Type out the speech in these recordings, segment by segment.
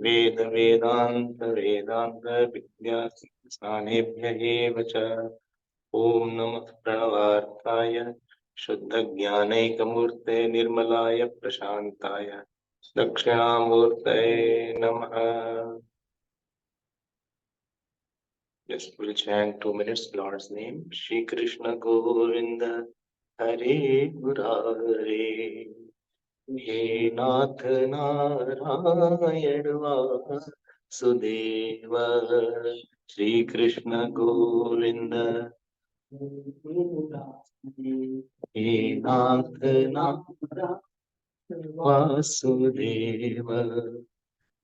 वेद वेदांत वेदांत विद्या स्थानेभ्य एव च। ओम नमः प्रणवार्थाय शुद्ध ज्ञानैकमूर्ते निर्मलाय प्रशांताय दक्षिणामूर्तये नमः। Just we'll chant 2 minutes Lord's name. Shri Krishna Govinda Hare Murare. हे नाथ नारायण वासुदेव श्री कृष्ण गोविंद। हे नाथ नारायण वासुदेव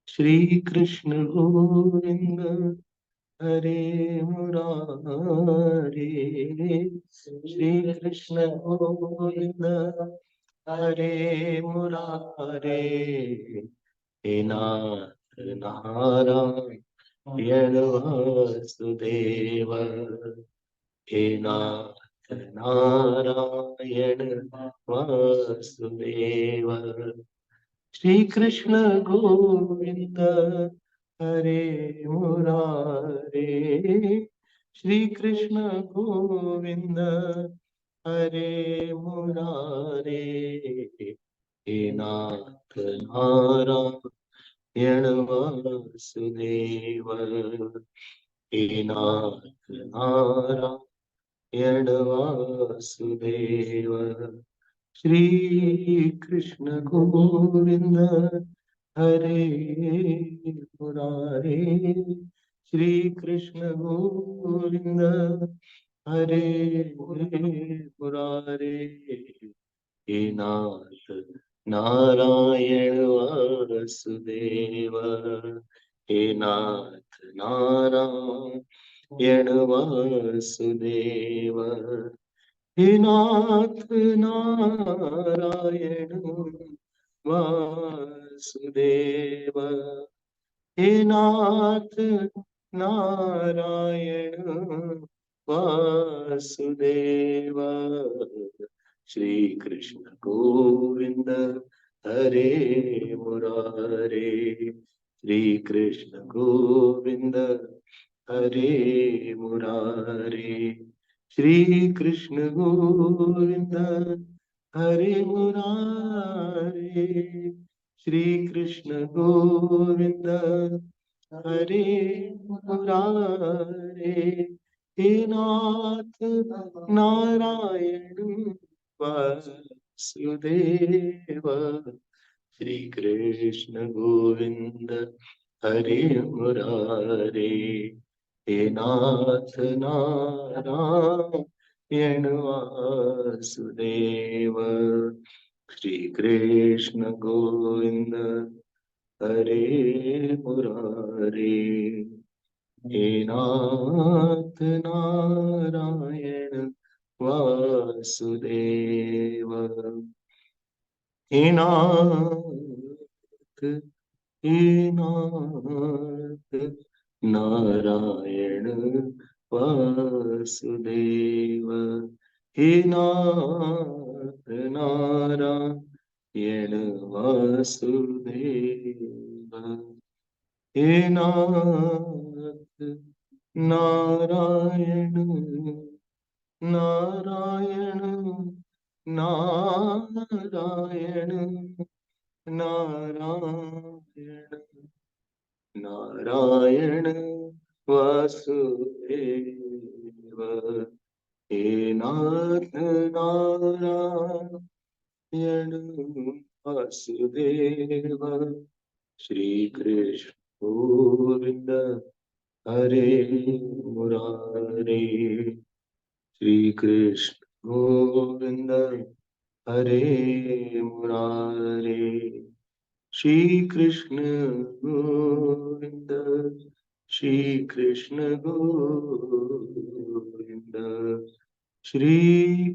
श्री कृष्ण गोविंद हरे मुरारे। श्री कृष्ण गोविंद हरे मुरारे। हे नाथ नारायण वासुदेव हे नाथ नारायण वासुदेव श्री कृष्ण गोविंद हरे मुरारे। श्री कृष्ण गोविंद हरे मुरारे। हे नाथ नारायण वासुदेव हे नाथ नारायण वासुदेव श्री कृष्ण गोविंद हरे मुरारे। श्री कृष्ण गोविंद हरे मुरारे। हे नाथ नारायण वासुदेव हे नाथ नारायण वासुदेव हे नाथ नारायण वासुदेव हे नाथ नारायण वासुदेव श्री कृष्ण गोविंद हरे मुरारे। श्री कृष्ण गोविंद हरे मुरारे। श्री कृष्ण गोविंद हरे मुरारे। श्री कृष्ण गोविंद हरे मुरारे। हे नाथ नारायण वासुदेव श्री कृष्ण गोविंद हरे मुरारे। हे नाथ नारायण वासुदेव श्री कृष्ण गोविंद हरे मुरारे। हे नाथ नारायण वासुदेव हे नाथ हे नाथ नारायण वासुदेव हे नाथ नारायण वासुदेव हे नाथ नारायण नारायण नारायण नारायण नारायण वासुदेव हे नाथ नारायण वासुदेव श्री कृष्ण गोविंद हरे मुरारे। श्री कृष्ण गोविंद हरे मुरारे। Shri Krishna Govind Shri Krishna Govind Shri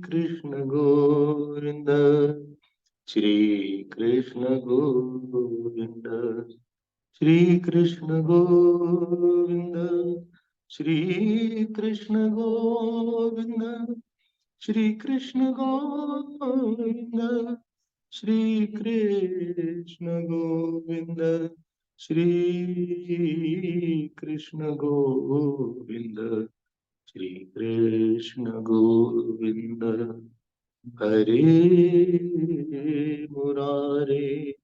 Krishna Govind Shri Krishna Govind Shri Krishna Govind Shri Krishna Govind Shri Krishna Govind Shri Krishna Govind Shri Krishna Govinda, Shri Krishna Govinda, Hare Murare,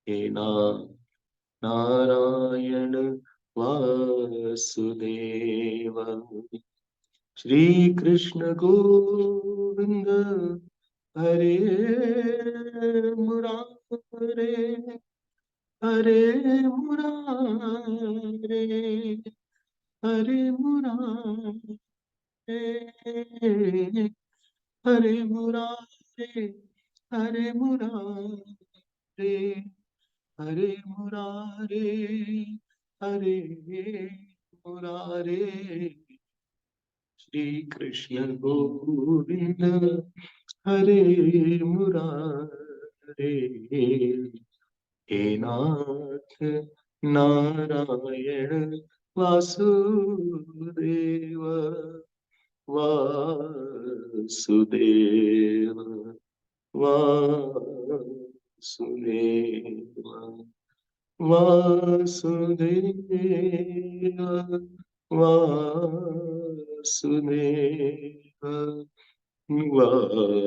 He Narayana Vasudeva, Shri Krishna Govinda, Hare Murare, Hare Murare, Hare Murare, Hare Murare, Hare Murare, Hare Murare, Hare Murare, Shri Krishna Govinda, Hare Murare, He Nath Narayana Vasudeva, Vasudeva, Vasudeva, Vasudeva, Vasudeva, Vasudeva,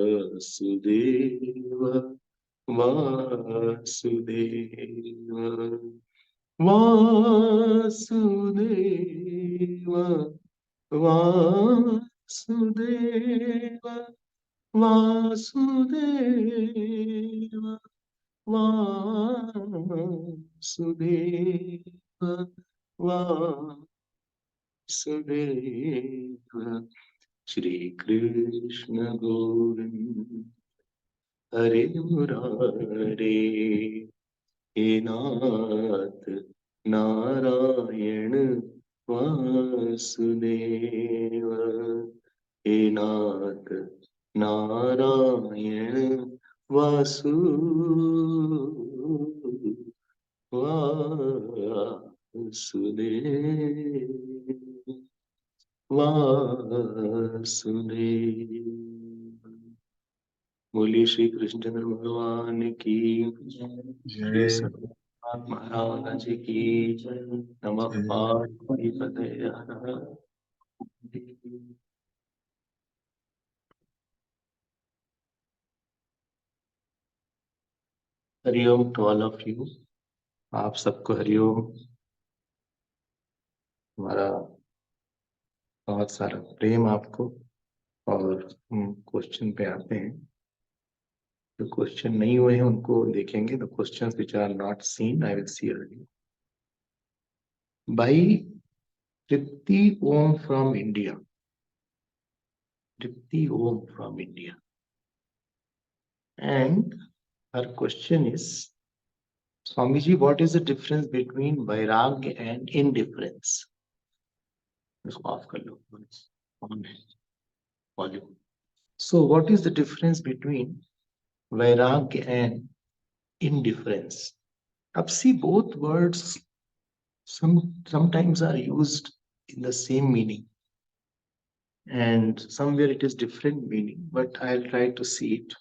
Vasudeva, Vasudeva, Vasudeva, Vasudeva, Vasudeva, Vasudeva, Shri Krishna Govinda, Hare Murare, He Nath Narayana Vasudeva, He Nath Narayana Vasudeva, Vasudeva. बोलिए श्री कृष्णचंद्र भगवान की, श्री सत्यनारायण महाराज की, नमः पार्वतीपते हर हर। हरिओम टू ऑल ऑफ यू, आप सबको हरिओम। हमारा बहुत सारा प्रेम आपको। और हम क्वेश्चन पे आते हैं। जो क्वेश्चन नहीं हुए हैं उनको देखेंगे। The questions which are not seen I will see early. By Tripti Om from India. Tripti Om from India. And her question is, Swamiji, what is the difference between Vairagya and indifference? इसको of कर लो, on है, volume. So what is the difference between Vairagya and indifference? अब see, both words sometimes are used in the same meaning, and somewhere it is different meaning, but I'll try to see it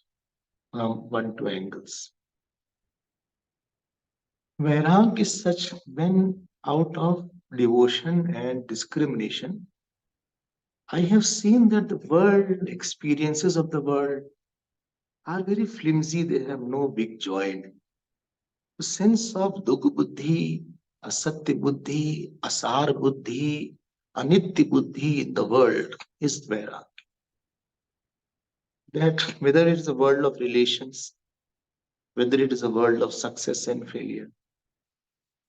from one, two angles. Vairag is such when out of devotion and discrimination, I have seen that the world, experiences of the world are very flimsy, they have no big joy in it. The sense of Dugu Buddhi, Asatya Buddhi, Asar Buddhi, Anitya Buddhi in the world is Vairag. That whether it is a world of relations, whether it is a world of success and failure,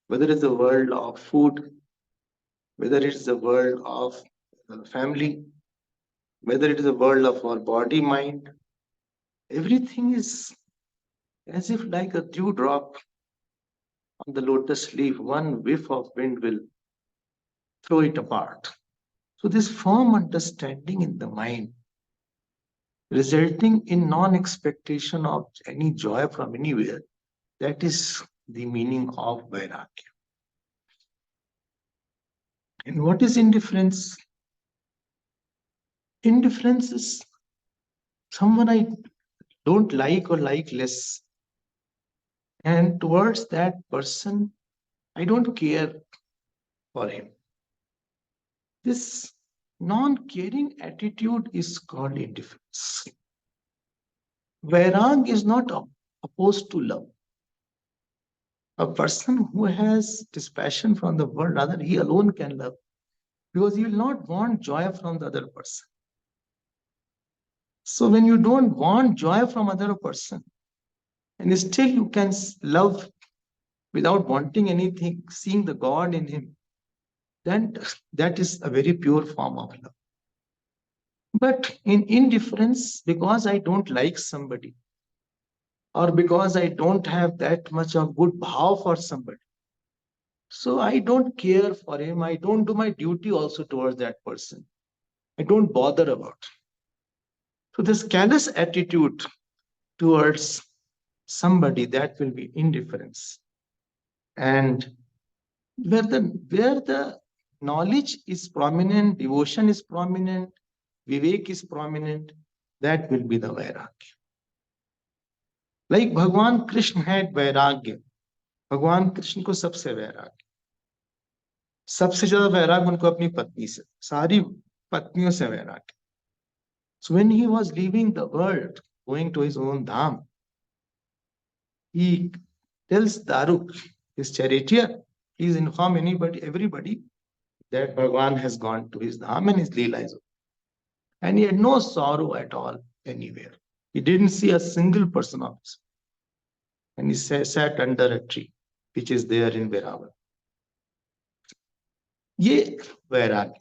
whether it is a world of food, whether it is a world of family, whether it is a world of our body, mind, everything is as if like a dewdrop on the lotus leaf, one whiff of wind will throw it apart. So this firm understanding in the mind, resulting in non-expectation of any joy from anywhere, that is the meaning of Vairagya. And what is indifference? Indifference is someone I don't like or like less. And towards that person, I don't care for him. This non-caring attitude is called indifference. Vairag is not opposed to love. A person who has dispassion from the world, rather he alone can love, because he will not want joy from the other person. So when you don't want joy from other person, and still you can love without wanting anything, seeing the God in him, then that is a very pure form of love. But in indifference, because I don't like somebody, or because I don't have that much of good bhav for somebody, so I don't care for him. I don't do my duty also towards that person. I don't bother about it. So this callous attitude towards somebody, that will be indifference. And where the knowledge is prominent, devotion is prominent, vivek is prominent, that will be the vairagya. Like Bhagwan Krishna had vairagya. भगवान कृष्ण को सबसे वैराग्य, सबसे ज्यादा वैराग उनको अपनी पत्नी से, सारी पत्नियों से वैराग्य. So when he was leaving the world, going to his own dham, he tells Daruk, his charioteer, please inform everybody that Bhagwan has gone to his dham and his leela is over. And he had no sorrow at all anywhere. He didn't see a single person of his. And he sat under a tree, which is there in Veravan. ये वैराग्य.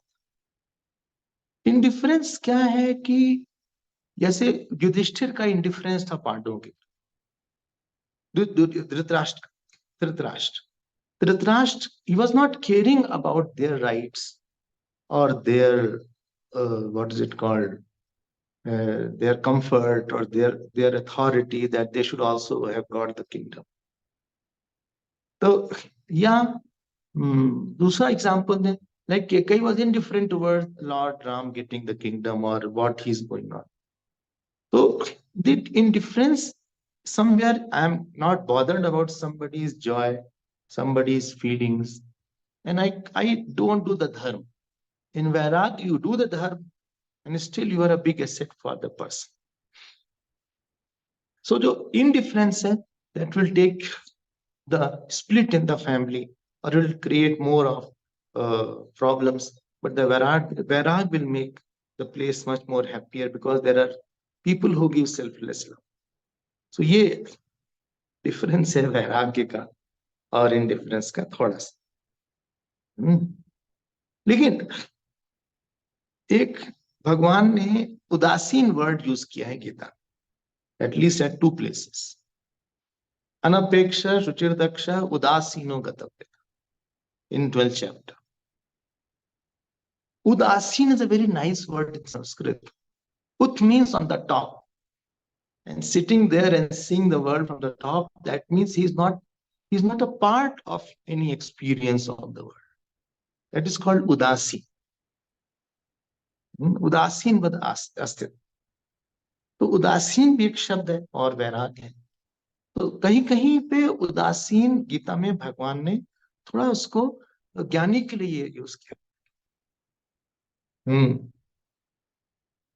Indifference क्या है कि जैसे युधिष्ठिर का indifference था पांडवों के, Dhritarashtra Dhritarashtra, he was not caring about their rights or their what is it called, their comfort or their authority, that they should also have got the kingdom. So yeah, दूसरा example है, like Kekai was indifferent towards Lord Ram getting the kingdom or what he's going on. So the indifference, somewhere I am not bothered about somebody's joy, somebody's feelings, and I don't do the dharma. In Vairag, you do the dharma, and still you are a big asset for the person. So the indifference hai, that will take the split in the family, or it will create more of problems. But the Vairag will make the place much more happier, because there are people who give selfless love. So ये difference है वैराग्य का और indifference का थोड़ा सा. लेकिन एक भगवान ने उदासीन वर्ड यूज किया है गीता, एटलीस्ट एट 2 places. अनपेक्ष शुचिर्दक्ष उदासीनो गतव्य, in 12th chapter. Udasin is a very nice word in Sanskrit. Ut means on the top, and sitting there and seeing the world from the top, that means he's not a part of any experience of the world. That is called udasi. उदासीन बद अस्तित्व. तो उदासीन भी एक शब्द है और वैराग्य है. तो कहीं कहीं पे उदासीन गीता में भगवान ने थोड़ा उसको ज्ञानी के लिए यूज किया.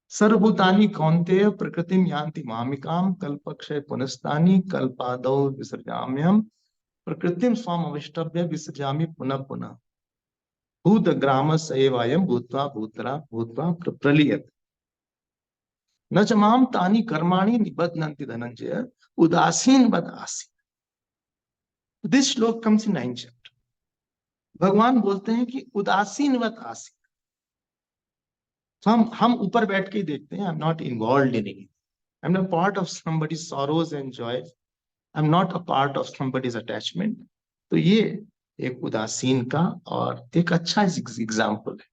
सर्वभूतानि कौन्तेय प्रकृतिम यान्ति मामिकाम कल्पक्षय पुनस्तानि कल्पादौ विसर्जाम्यहम् प्रकृतिम स्वाम अविष्टभ्य विसर्जामि पुनः पुनः भूतग्राम सएवायं भूत्वा भूतरा भूत्वा प्रलीयते न च माम तानि कर्माणि निबध्नन्ति धनंजय उदासीन बद आसीन. दिस श्लोक कम्स इन 9th chapter. भगवान बोलते हैं कि उदासीन बद आसीन. तो हम ऊपर बैठ के ही देखते हैं. I am not involved in it. I am not part of somebody's sorrows and Joy. I am not a part of somebody's attachment. तो ये एक उदासीन का और एक अच्छा एग्जाम्पल है.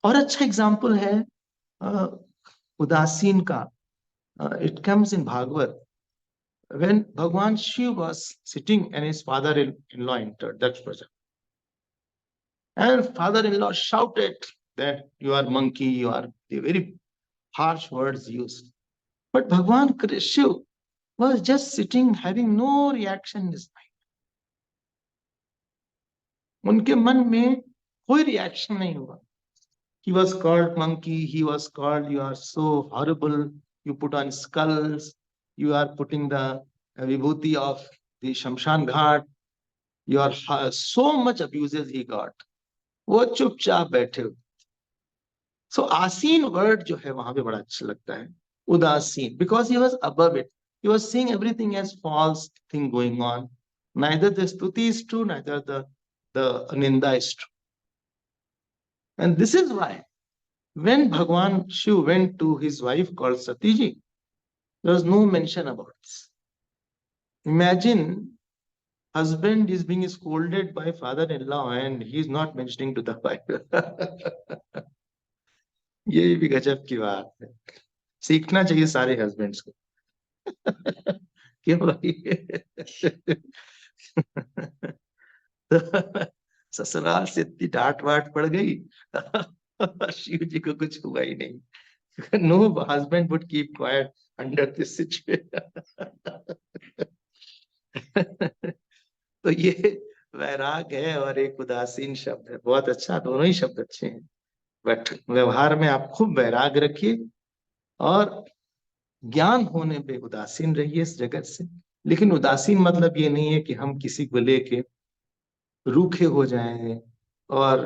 और अच्छा एग्जाम्पल है उदासीन का. It comes in Bhagavad, when Bhagwan Shiv was sitting and his father-in-law entered Daksh Praja. And father-in-law shouted that you are monkey, you are the very harsh words used. But Bhagwan Shiv was just sitting, having no reaction in his mind. उनके मन में कोई reaction नहीं हुआ. He was called monkey, he was called, you are so horrible, you put on skulls, you are putting the vibhuti of the Shamshan Ghat, you are so much abuses he got. वो चुपचाप बैठे हुए. So आसीन word जो है वहां पे बड़ा अच्छा लगता है. उदासीन, because he was above it. He was seeing everything as false thing going on. Neither the stuti is true, neither the ninda is true. And this is why when Bhagwan Shiv went to his wife called Satiji, there was no mention about this. Imagine husband is being scolded by father-in-law and he is not mentioning to the wife. ये भी गजब की बात है. सीखना चाहिए सारे husbands को. क्यों भाई? ससुराल से इतनी डांट वाट पड़ गई, शिव जी को कुछ हुआ ही नहीं. No husband would keep quiet under this situation. तो ये वैराग है और एक उदासीन शब्द है. बहुत अच्छा, दोनों ही शब्द अच्छे हैं. बट व्यवहार में आप खूब वैराग रखिए और ज्ञान होने पे उदासीन रहिए इस जगत से. लेकिन उदासीन मतलब ये नहीं है कि हम किसी को लेके रूखे हो जाएं और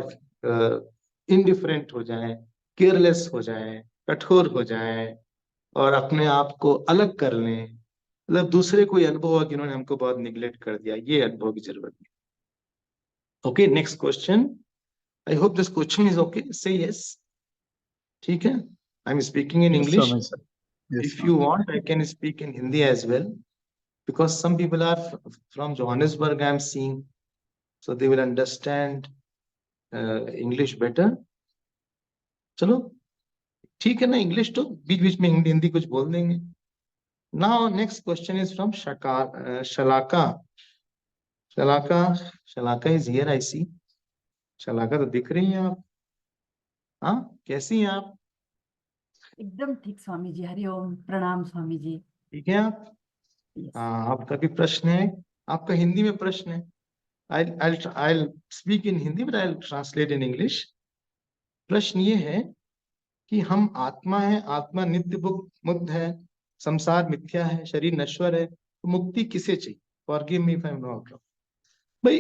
इनडिफरेंट हो जाएं, केयरलेस हो जाएं, कठोर हो जाएं और अपने आप को अलग कर लें. मतलब दूसरे कोई अनुभव हो कि उन्होंने हमको बहुत निग्लेक्ट कर दिया, ये अनुभव की जरूरत नहीं. Okay, next question. I hope this question is okay. से यस. ठीक है. I am speaking in Yes, English. Swami sir. Yes, If you Swami. want, I can speak in Hindi as well, because some people are from Johannesburg, I'm seeing, so they will understand English better. चलो ठीक है ना, English तो बीच बीच में हिंदी हिंदी कुछ बोल देंगे. Now next question is from Shalaka. Shalaka, Shalaka is here, I see. Shalaka तो दिख रही हैं आप. हाँ, कैसी हैं आप? एकदम ठीक स्वामी जी. हरिओम, प्रणाम स्वामी जी. ठीक है आप? Yes. हाँ, आपका भी प्रश्न है. आपका हिंदी में प्रश्न है. I'll speak in Hindi, but I'll translate in English. प्रश्न ये है कि हम आत्मा है, आत्मा नित्य मुक्त है, संसार मिथ्या है, शरीर नश्वर है, तो मुक्ति किसे चाहिए? Forgive me if I'm wrong. भाई,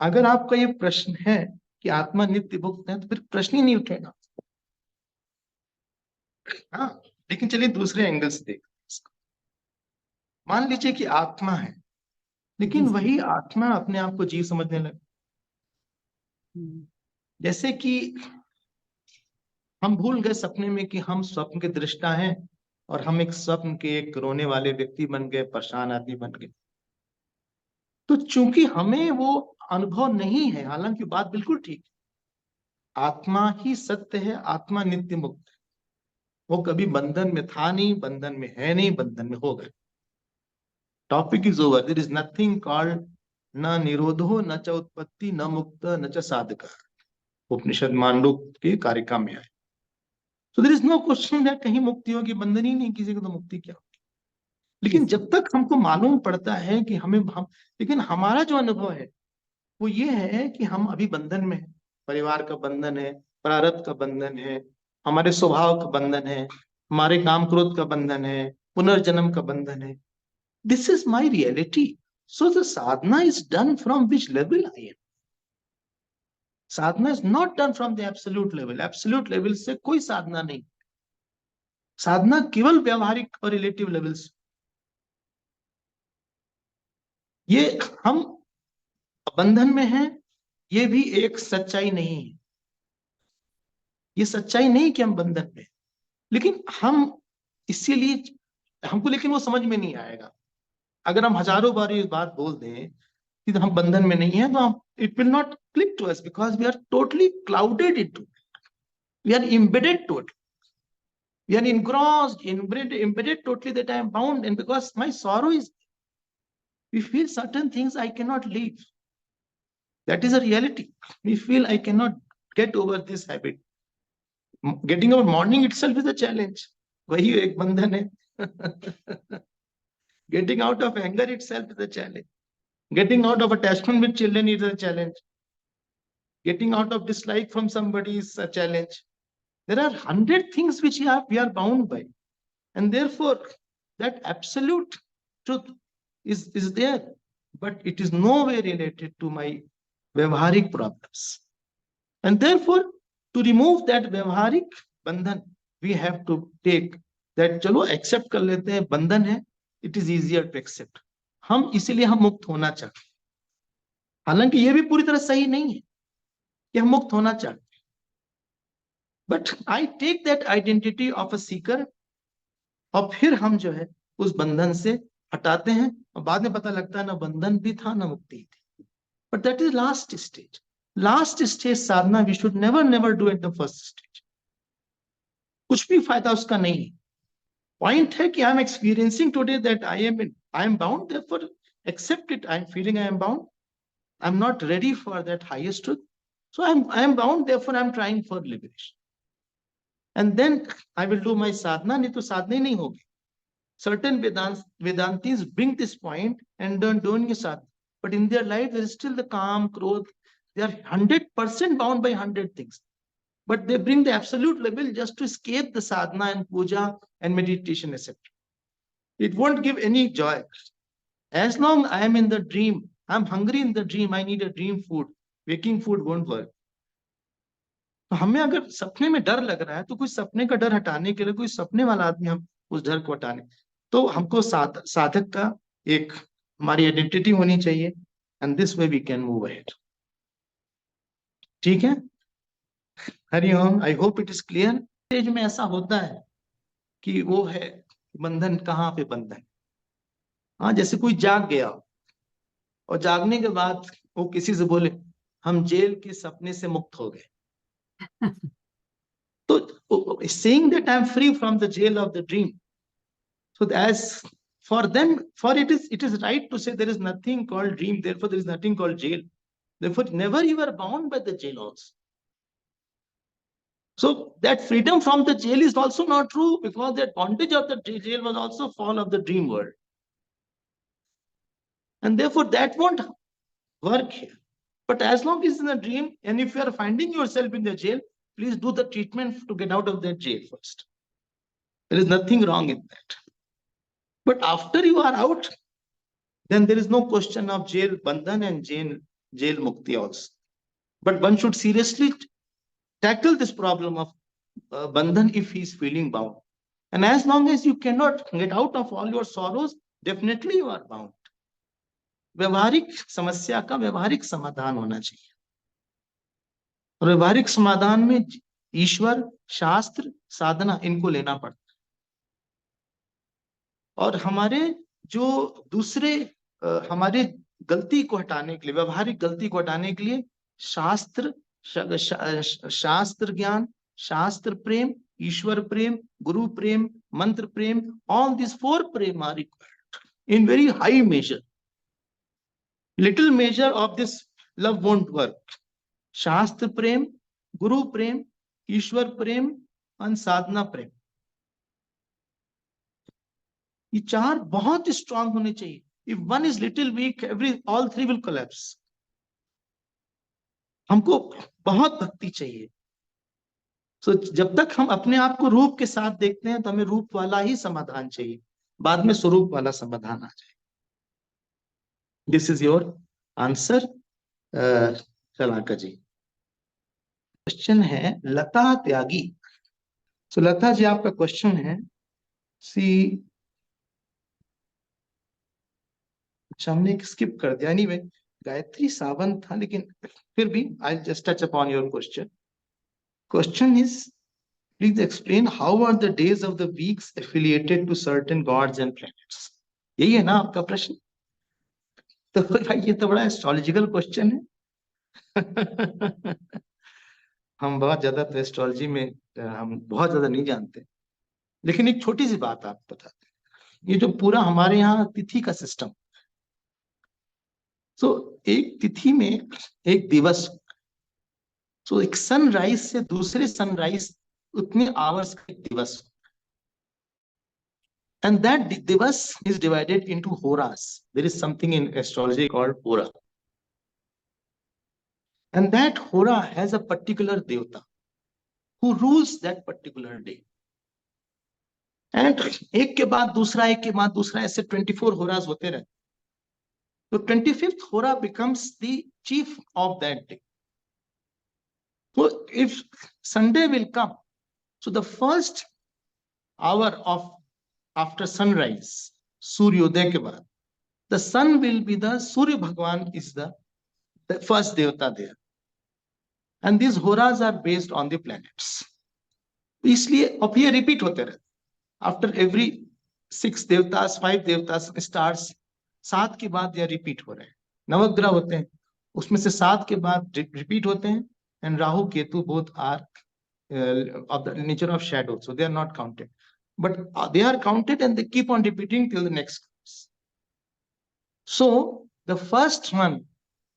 अगर आपका ये प्रश्न है कि आत्मा नित्य मुक्त है, तो फिर प्रश्न ही नहीं उठेगा. हाँ, लेकिन चलिए दूसरे एंगल से देखते हैं इसको. मान लीजिए कि आत्मा है, लेकिन जी, वही आत्मा अपने आप को जीव समझने लगे. जैसे कि हम भूल गए सपने में कि हम स्वप्न के दृष्टा हैं और हम एक स्वप्न के एक रोने वाले व्यक्ति बन गए, परेशान आदमी बन गए. तो चूंकि हमें वो अनुभव नहीं है, हालांकि बात बिल्कुल ठीक है, आत्मा ही सत्य है, आत्मा नित्य मुक्त है. वो कभी बंधन में था नहीं, बंधन में है नहीं, बंधन में हो गए. Topic is over. There is nothing called न निरोधो, न च उत्पत्ति, न मुक्त, न च साधक. उपनिषद मांडूक्य के कारिका में आए. So there is no question that कहीं मुक्ति होगी, बंधन ही नहीं किसी को, तो मुक्ति क्या होगी? लेकिन जब तक हमको मालूम पड़ता है कि लेकिन हमारा जो अनुभव है वो ये है कि हम अभी बंधन में है. परिवार का बंधन है, प्रारब्ध का बंधन है, हमारे स्वभाव का बंधन है, हमारे काम क्रोध का बंधन है, पुनर्जन्म का बंधन है. This is my reality. So the Sadhana is done from which level I am. Sadhana is not done from the absolute level. Absolute level से कोई साधना नहीं. साधना केवल व्यवहारिक और रिलेटिव लेवल्स. ये हम बंधन में हैं, ये भी एक सच्चाई नहीं है. ये सच्चाई नहीं कि हम बंधन में, लेकिन हम इसीलिए हमको, लेकिन वो समझ में नहीं आएगा. अगर हम हजारों बार ये बात बोल दें कि हम बंधन में नहीं है, तो हम it will not click to us, because we are totally clouded into, we are embedded to it. We are engrossed, embedded totally, that I am bound, and because my sorrow is, we feel certain things I cannot leave. That is a reality. We feel I cannot get over this habit. Getting over morning itself is a challenge. वही एक बंधन है. Getting out of anger itself is a challenge. Getting out of attachment with children is a challenge. Getting out of dislike from somebody is a challenge. There are 100 things which we are bound by. And therefore, that absolute truth is there, but it is no way related to my vyavharik problems. And therefore, to remove that vyavharik bandhan, we have to take that, चलो accept कर लेते हैं, बंधन है, it is easier to accept. हम इसीलिए हम मुक्त होना चाहते हैं. हालांकि ये भी पूरी तरह सही नहीं है कि हम मुक्त होना चाहते हैं. But I take that identity of a seeker, और फिर हम जो है उस बंधन से हटाते हैं, और बाद में पता लगता है ना बंधन भी था ना मुक्ति थी. But that is last stage. Last stage Sadhana we should never do at the first stage. कुछ भी फायदा उसका नहीं है. Point है कि I am experiencing today that I am bound, therefore accept it. I am feeling I am bound. I am not ready for that highest truth. So I am bound, therefore I am trying for liberation. And then I will do my sadhana, नहीं तो साधना ही नहीं होगी. Certain Vedantis bring this point and doing a sadhana. But in their life, there is still the calm, growth. They are 100% bound by 100 things. But they bring the absolute level just to escape the sadhana and puja and meditation, etc. It won't give any joy. As long I am in the dream, I'm hungry in the dream, I need a dream food. Waking food won't work. तो हमें अगर सपने में डर लग रहा है तो कोई सपने का डर हटाने के लिए कोई सपने वाला आदमी हम उस डर को हटाने, तो हमको साधक का एक हमारी आइडेंटिटी होनी चाहिए. And this way we can move ahead. ठीक है, Hariom. I hope it is clear. Stage में ऐसा होता है कि वो है बंधन, कहाँ पे बंधन. हाँ, जैसे कोई जाग गया और जागने के बाद वो किसी से बोले हम जेल के सपने से मुक्त हो गए, तो saying that I am free from the jail of the dream. So as for them, for it is right to say there is nothing called dream, therefore there is nothing called jail. Therefore, never you are bound by the jail also. So that freedom from the jail is also not true, because that bondage of the jail was also fall of the dream world. And therefore that won't work here. But as long as it's in a dream, and if you are finding yourself in the jail, please do the treatment to get out of that jail first. There is nothing wrong in that. But after you are out, then there is no question of jail bandhan and jail mukti also. But one should seriously tackle this problem of bandhan if he is feeling bound. And as long as you cannot get out of all your sorrows, definitely you are bound. व्यवहारिक समस्या का व्यवहारिक समाधान होना चाहिए, और व्यवहारिक समाधान में ईश्वर, शास्त्र, साधना, इनको लेना पड़ता है. और हमारे जो दूसरे हमारे गलती को हटाने के लिए, व्यवहारिक गलती को हटाने के लिए शास्त्र, शास्त्र ज्ञान, शास्त्र प्रेम, ईश्वर प्रेम, गुरु प्रेम, मंत्र प्रेम, all these 4 prem are required in very high measure. Little measure of this love won't work. शास्त्र प्रेम, गुरु प्रेम, ईश्वर प्रेम और साधना प्रेम, ये 4 बहुत स्ट्रांग होने चाहिए. If one is little weak, all 3 will collapse. हमको बहुत भक्ति चाहिए. So जब तक हम अपने आप को रूप के साथ देखते हैं तो हमें रूप वाला ही समाधान चाहिए, बाद में स्वरूप वाला समाधान आ जाए. This is your answer, Shalaka ji. Question है लता त्यागी. So लता जी, आपका क्वेश्चन है, सी हमने स्किप कर दिया. एनीवे, गायत्री सावंत था, लेकिन फिर भी I just touch upon your question. Question is, please explain how are the days of the weeks affiliated to certain gods and planets. यही है ना आपका प्रश्न? तो भाई ये तो बड़ा एस्ट्रोलॉजिकल क्वेश्चन है. हम बहुत ज्यादा तो एस्ट्रोलॉजी में हम बहुत ज्यादा नहीं जानते, लेकिन एक छोटी सी बात आप बताते हैं. ये जो पूरा हमारे यहाँ तिथि का सिस्टम, तो एक तिथि में एक दिवस, तो एक सनराइज से दूसरे सनराइज उतने आवर्स का एक दिवस, and that दिवस is divided into horas. There is something in astrology called hora. And that hora has a particular devta who rules that particular day. And एक के बाद दूसरा, एक के बाद दूसरा, ऐसे 24 होरास होते रहते. So 25th hora becomes the chief of that day. So if Sunday will come, so the first hour of after sunrise, Suryodaya ke baad, the sun will be the Surya Bhagwan is the first devta there. And these horas are based on the planets. इसलिए अब ये repeat होते रहते. After every 6 देवतास, 5 देवतास, stars, 7 के बाद ये repeat हो रहे हैं. नवग्रह होते हैं, उसमें से 7 के बाद रिपीट होते हैं. And Rahu, Ketu both are of the nature of shadow, so they are not counted. But they are counted and they keep on repeating till the next. So the first one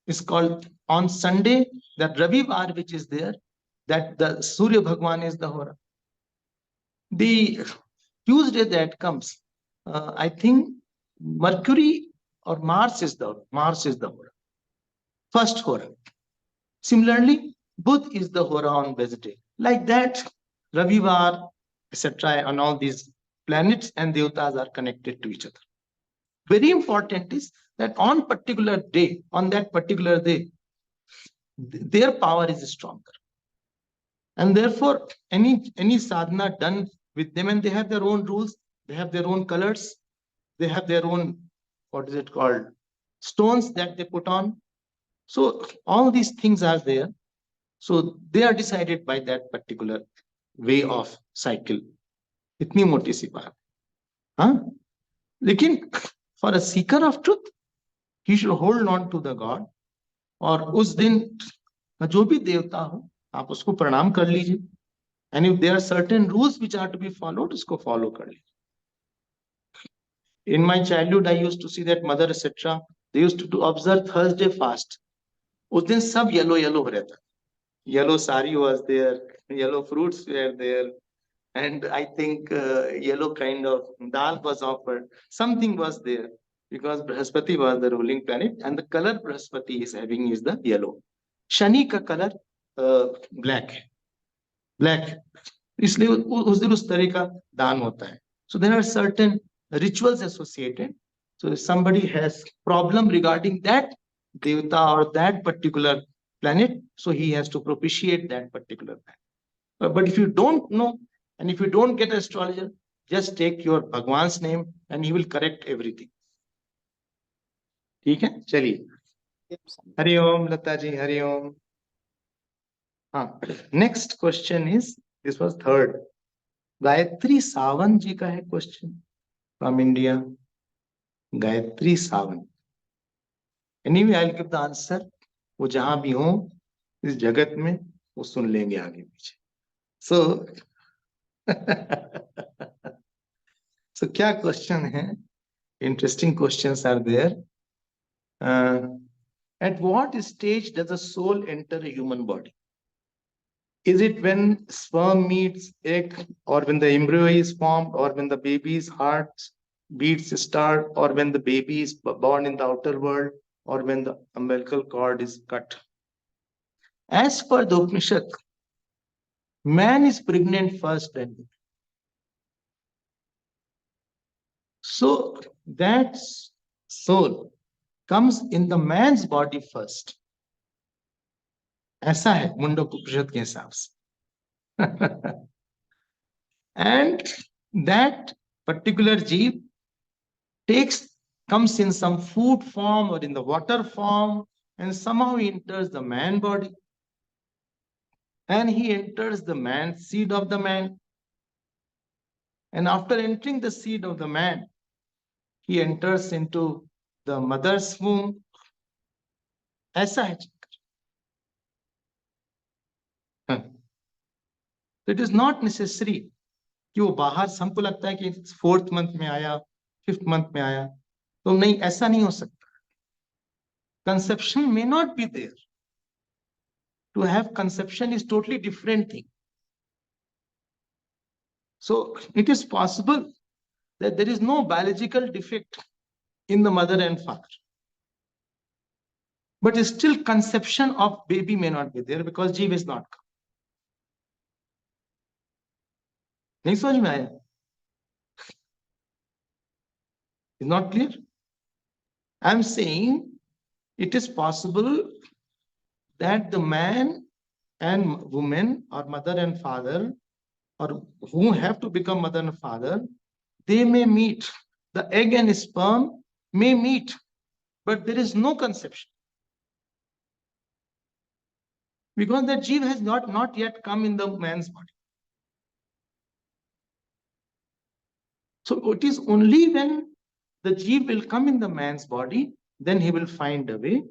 is called on Sunday, that Ravivar which is there, that the Surya Bhagwan is the hora. The Tuesday that comes, I think Mercury or Mars is the hora. First hora. Similarly, Buddha is the hora on Wednesday. Like that, Ravivar, etc., and all these planets and devatas are connected to each other. Very important is that on that particular day, their power is stronger. And therefore, any sadhana done with them, and they have their own rules, they have their own colors, they have their own, what is it called, stones that they put on. So all these things are there. So they are decided by that particular way of cycle. इतनी मोटी सी बात. हाँ? लेकिन for a seeker of truth, he should hold on to the God. और उस दिन जो भी देवता हो, आप उसको प्रणाम कर लीजिए. And if there are certain rules which are to be followed, उसको follow कर लीजिए. In my childhood, I used to see that mother, etc., they used to observe Thursday fast. उस दिन सब yellow हो रहता. Yellow sari was there, yellow fruits were there, and I think yellow kind of dal was offered. Something was there because Brahaspati was the ruling planet, and the color Brahaspati is having is the yellow. Shani ka color black है. Black. इसलिए उस दिन उस तरह का दान होता है. So there are certain rituals associated. So if somebody has problem regarding that devata or that particular planet, so he has to propitiate that particular planet. But if you don't know, and if you don't get an astrologer, just take your Bhagwan's name and he will correct everything. ठीक है, चलिए. हरि ओम लता जी, हरि ओम. हाँ, next question is, this was third. Gayatri Sawant जी का है question from India. Gayatri Sawant. Anyway I will give the answer. वो जहां भी हो इस जगत में, वो सुन लेंगे आगे पीछे. सो so क्या क्वेश्चन है? Interesting questions are there. At what stage does a soul enter a human body? Is it when sperm meets egg, or when the embryo is formed, or when the baby's heart beats start, or when the baby is born in the outer world, or when the umbilical cord is cut? As per the Upanishad, man is pregnant first and so that soul comes in the man's body first. ऐसा है मुंडकोपनिषद के हिसाब से. And that particular jeev comes in some food form or in the water form, and somehow he enters the man body, and he enters the man seed of the man, and after entering the seed of the man, he enters into the mother's womb. ऐसा है. It is not necessary कि वो बाहर, हमको लगता है कि 4th month में आया, 5th month में आया, तो नहीं, ऐसा नहीं हो सकता. Conception may not be there. To have conception is totally different thing. So it is possible that there is no biological defect in the mother and father, but still conception of baby may not be there because जीव is not come. नहीं समझ में आया? Is not clear? I am saying it is possible that the man and woman or mother and father or who have to become mother and father, they may meet. The egg and sperm may meet, but there is no conception. Because that jeev has not yet come in the man's body. So it is only when the jeev will come in the man's body, then he will find a way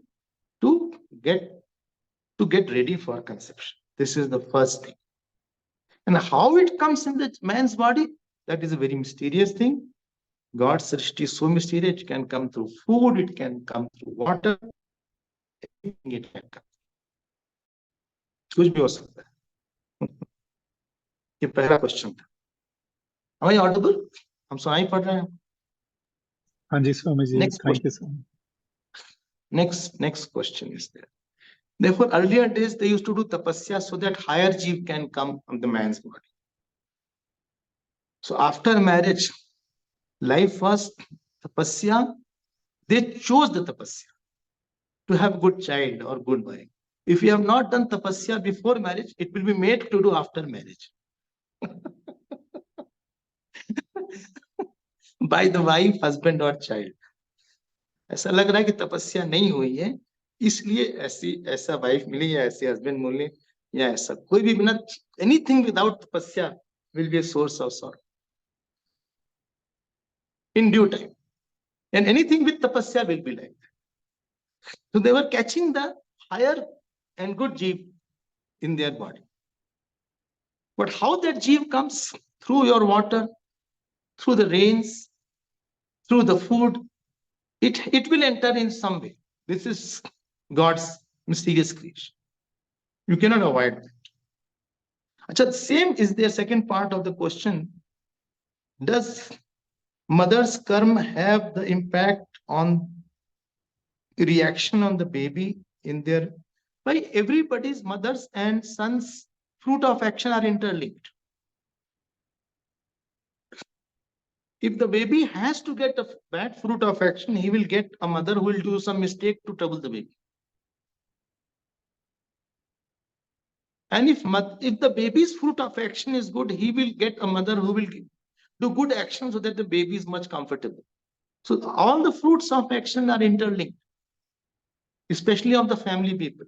to get ready for conception. This is the first thing. And how it comes in the man's body, that is a very mysterious thing. God's srishti is so mysterious. It can come through food, it can come through water, anything it can come. कुछ भी हो सकता है. ये पहला question था. Am I audible? हम सुनाई पड़ रहे हैं? हाँ जी स्वामी जी. Next Thank you question. so much. Next question is there. Therefore, earlier days they used to do tapasya so that higher jeev can come from the man's body. So after marriage, life was tapasya. They chose the tapasya to have good child or good wife. If you have not done tapasya before marriage, it will be made to do after marriage by the wife, husband or child. ऐसा लग रहा है कि तपस्या नहीं हुई है, इसलिए ऐसा वाइफ मिली या ऐसे हस्बैंड मिले या ऐसा कोई भी बिना एनीथिंग विदाउट तपस्या will be a source of sorrow in due time, and anything with tapasya will be like that. So they were catching the higher and good jeev in their body. But how that jeev comes? Through your water, through the rains, through the food, it will enter in some way. This is God's mysterious creation. You cannot avoid that. Achha, same is the second part of the question. Does mother's karma have the impact on reaction on the baby in their... Why everybody's mother's and son's fruit of action are interlinked. If the baby has to get a bad fruit of action, he will get a mother who will do some mistake to trouble the baby. And if the baby's fruit of action is good, he will get a mother who will do good action so that the baby is much comfortable. So all the fruits of action are interlinked, especially of the family people.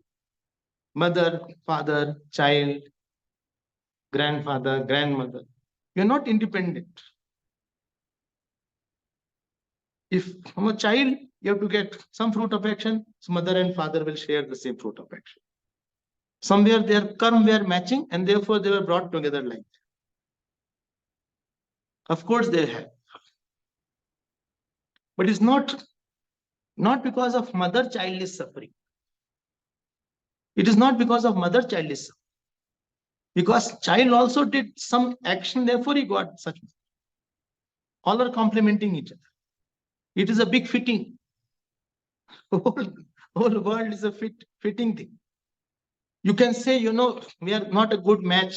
Mother, father, child, grandfather, grandmother. You're not independent. If from a child, you have to get some fruit of action, so mother and father will share the same fruit of action. Somewhere their karma were matching, and therefore they were brought together like that. Of course they have. But it's not because of mother-child is suffering. It is not because of mother-child is suffering. Because child also did some action, therefore he got such. All are complementing each other. It is a big fitting. Whole world is a fitting thing. You can say, we are not a good match.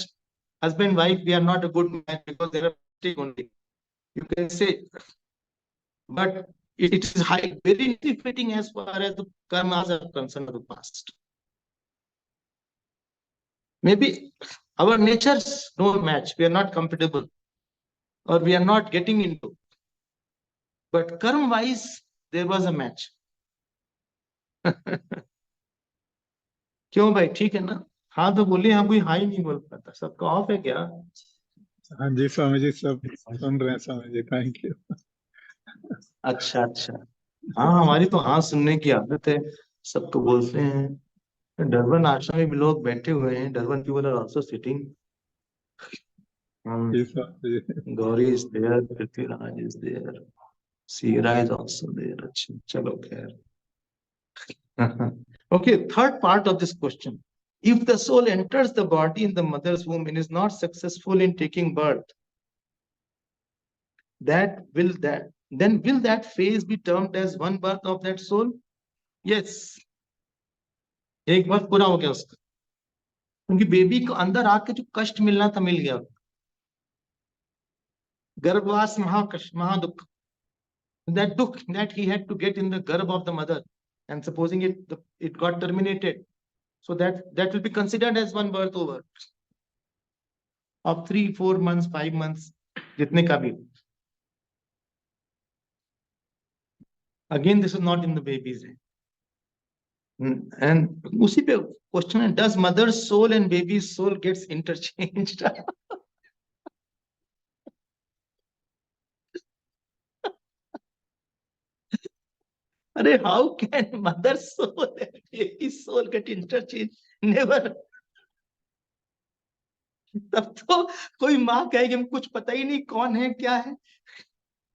Husband, wife, we are not a good match because there are mistakes only. You can say, but it is very fitting as far as the karmas are concerned of the past. Maybe our natures don't match. We are not compatible, or we are not getting into. But karma-wise, there was a match. क्यों भाई, ठीक है ना? हाँ तो बोलिए. हाँ, कोई हाई नहीं बोल पाता. सबका ऑफ है क्या? हाँ जी स्वामी जी, सब सुन रहे हैं स्वामी जी. Thank you. अच्छा. हाँ, हमारी तो हाँ सुनने की आदत है. सबको बोलते हैं. डरबन आश्रम में भी लोग बैठे हुए हैं. Durban people are also sitting. Ji Swami ji. Gauri is there, Prithviraj is there, Sira is also there. Chalo khair. Okay, third part of this question. If the soul enters the body in the mother's womb and is not successful in taking birth, then will that phase be termed as one birth of that soul? Yes. एक वर्ष पूरा हो गया उसका, क्योंकि baby को अंदर आके जो कष्ट मिलना था मिल गया। गर्भवास महाकष्ट, महादुख, that dukh that he had to get in the garb of the mother, and supposing it got terminated, so that will be considered as one birth over of 3-4 months, 5 months, jitne ka bhi. Again, this is not in the baby's hand. And usi pe question है, does mother's soul and baby's soul gets interchanged? अरे how can mother's soul and baby's soul get interchanged? Never. तब तो कोई माँ कहेगी हम कुछ पता ही नहीं कौन है क्या है.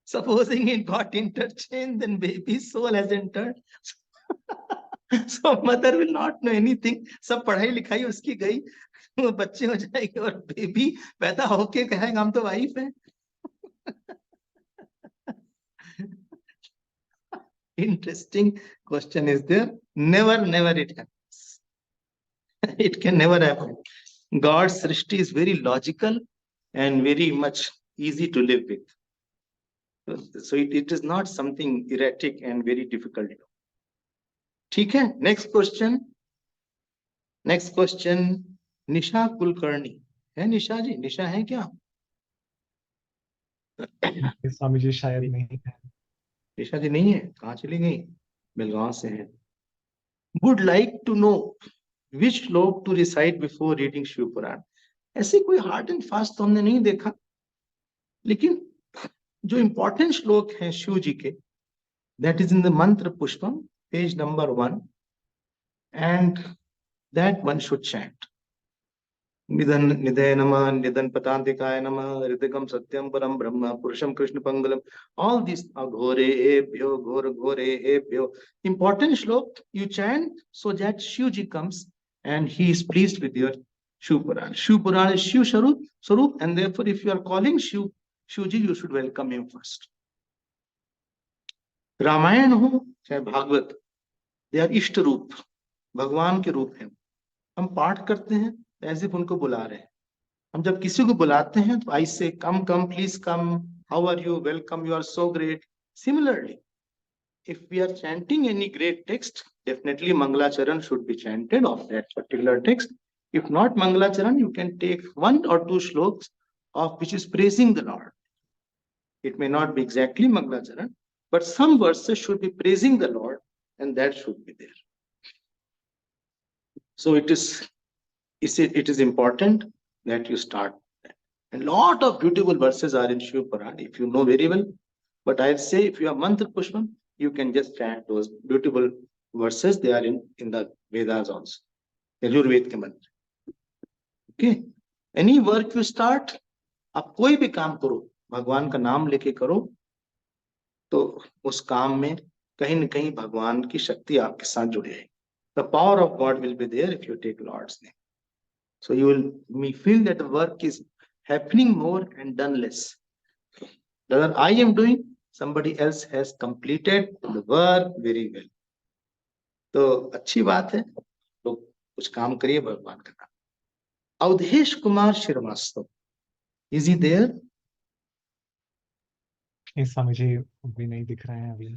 Supposing it got interchanged, then baby's soul has entered. So mother will not know anything. सब पढ़ाई लिखाई उसकी गई, वो बच्चे हो जाएंगे और बेबी पैदा होके कहेगा हम तो वाइफ है. Interesting question is there. Never it happens. It can never happen. God's srishti is very logical and very much easy to live with. So it is not something erratic and very difficult. ठीक है, next question. निशा कुलकर्णी है. निशा जी, निशा है क्या? स्वामी जी शायद नहीं है. निशा जी नहीं है, कहाँ चली गई? बेलगांव से है. Would like to know which श्लोक to recite before reading Shiv पुराण. ऐसे कोई हार्ड एंड फास्ट तो हमने नहीं देखा, लेकिन जो इंपॉर्टेंट श्लोक हैं शिव जी के, that is in the मंत्र पुष्पम, page number 1, and that one should chant. निधन निधय नमः, निधन पतांतिकाय नमः, हृदयगम सत्यम परम ब्रह्म, पुरुषम कृष्ण पंगलम. All these अघोरेभ्यो घोर घोरेभ्यो important श्लोक you chant so that Shiv ji comes and he is pleased with your Shiv Puran. Shiv Puran is Shiv Swarup, and therefore if you are calling Shiv ji, you should welcome him first. Ramayan हो चाहे Bhagavat, they are इष्ट रूप, भगवान के रूप हैं. हम पाठ करते हैं एज इफ उनको बुला रहे हैं. हम जब किसी को बुलाते हैं तो I say come please come, how are you, welcome, you are so great. Similarly, if we are chanting any great text, definitely Mangalacharan should be chanted of that particular text. If not Mangalacharan, you can take 1 or 2 shloks of which is praising the Lord. It may not be exactly Mangalacharan, but some verses should be praising the Lord, and that should be there. So it is important that you start. And lot of beautiful verses are in Shiv Puran, if you know very well. But I'd say if you have mantra pushpam, you can just chant those beautiful verses. They are in the Vedas also. Yajurved के मंत्र. Okay. Any work you start, आप कोई भी काम करो, भगवान का नाम लेके करो, तो उस काम में कहीं न कहीं भगवान की शक्ति आपके साथ जुड़ जाएगी. The power of God will be there if you take Lord's name. So you will feel that the work is happening more and done less. Whether I am doing, somebody else has completed the work very well. तो अच्छी बात है, तो कुछ काम करिए भगवान का नाम. Awadhesh Kumar Srivastava, is he there? Swami ji भी नहीं दिख रहे हैं अभी.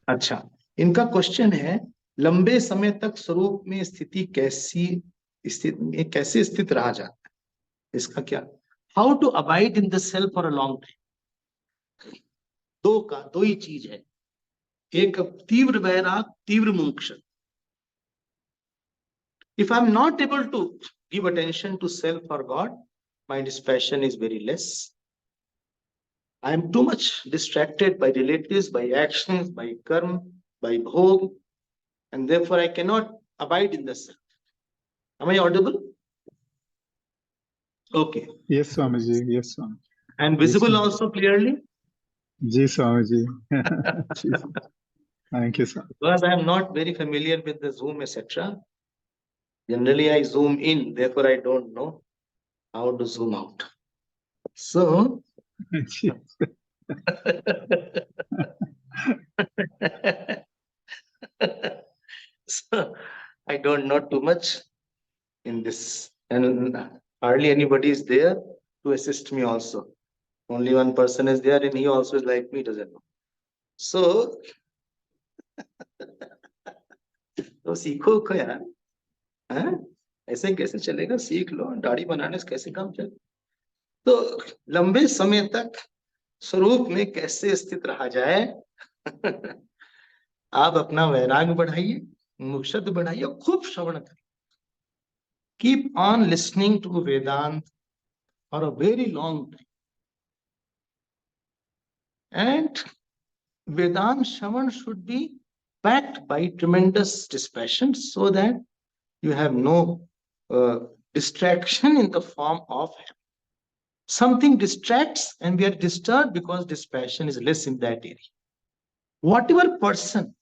अच्छा, इनका क्वेश्चन है, लंबे समय तक स्वरूप में स्थिति कैसे स्थित रहा जाता है, इसका क्या? How to abide in the self for a long time. दो ही चीज है, एक तीव्र वैराग, तीव्र मुमुक्षा. If I am not able to give attention to self or God, my dispassion is very less. I am too much distracted by relatives, by actions, by karma, by bhog, and therefore I cannot abide in the self. Am I audible? Okay. Yes, Swamiji. Yes, Swami. And visible Yes, also clearly? Ji, Swamiji. Thank you, Swami. Because I am not very familiar with the Zoom, etc. Generally, I zoom in, therefore I don't know how to zoom out. So, so I don't know too much in this, and hardly anybody is there to assist me also. Only one person is there, and he also is like me, doesn't know. So, तो सीखो को यार, हैं? ऐसे कैसे चलेगा? सीख लो, दाढ़ी बनाने से कैसे काम चले? तो लंबे समय तक स्वरूप में कैसे स्थित रहा जाए? आप अपना वैराग्य बढ़ाइए, मुक्षत बढ़ाइए, खूब श्रवण करिए. Keep on listening to Vedant for a very long time. And Vedant Shravan should be backed by tremendous dispassion so that you have no distraction in the form of habit. Something distracts and we are disturbed because dispassion is less in that area. Whatever person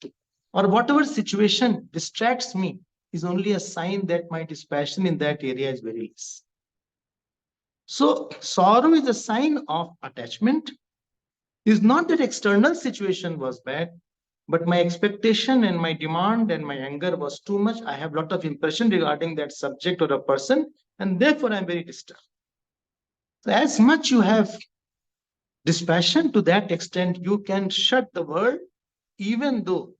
or whatever situation distracts me is only a sign that my dispassion in that area is very less. So sorrow is a sign of attachment. It's not that external situation was bad, but my expectation and my demand and my anger was too much. I have a lot of impression regarding that subject or a person, and therefore I'm very disturbed. So as much you have dispassion, to that extent you can shut the world, even though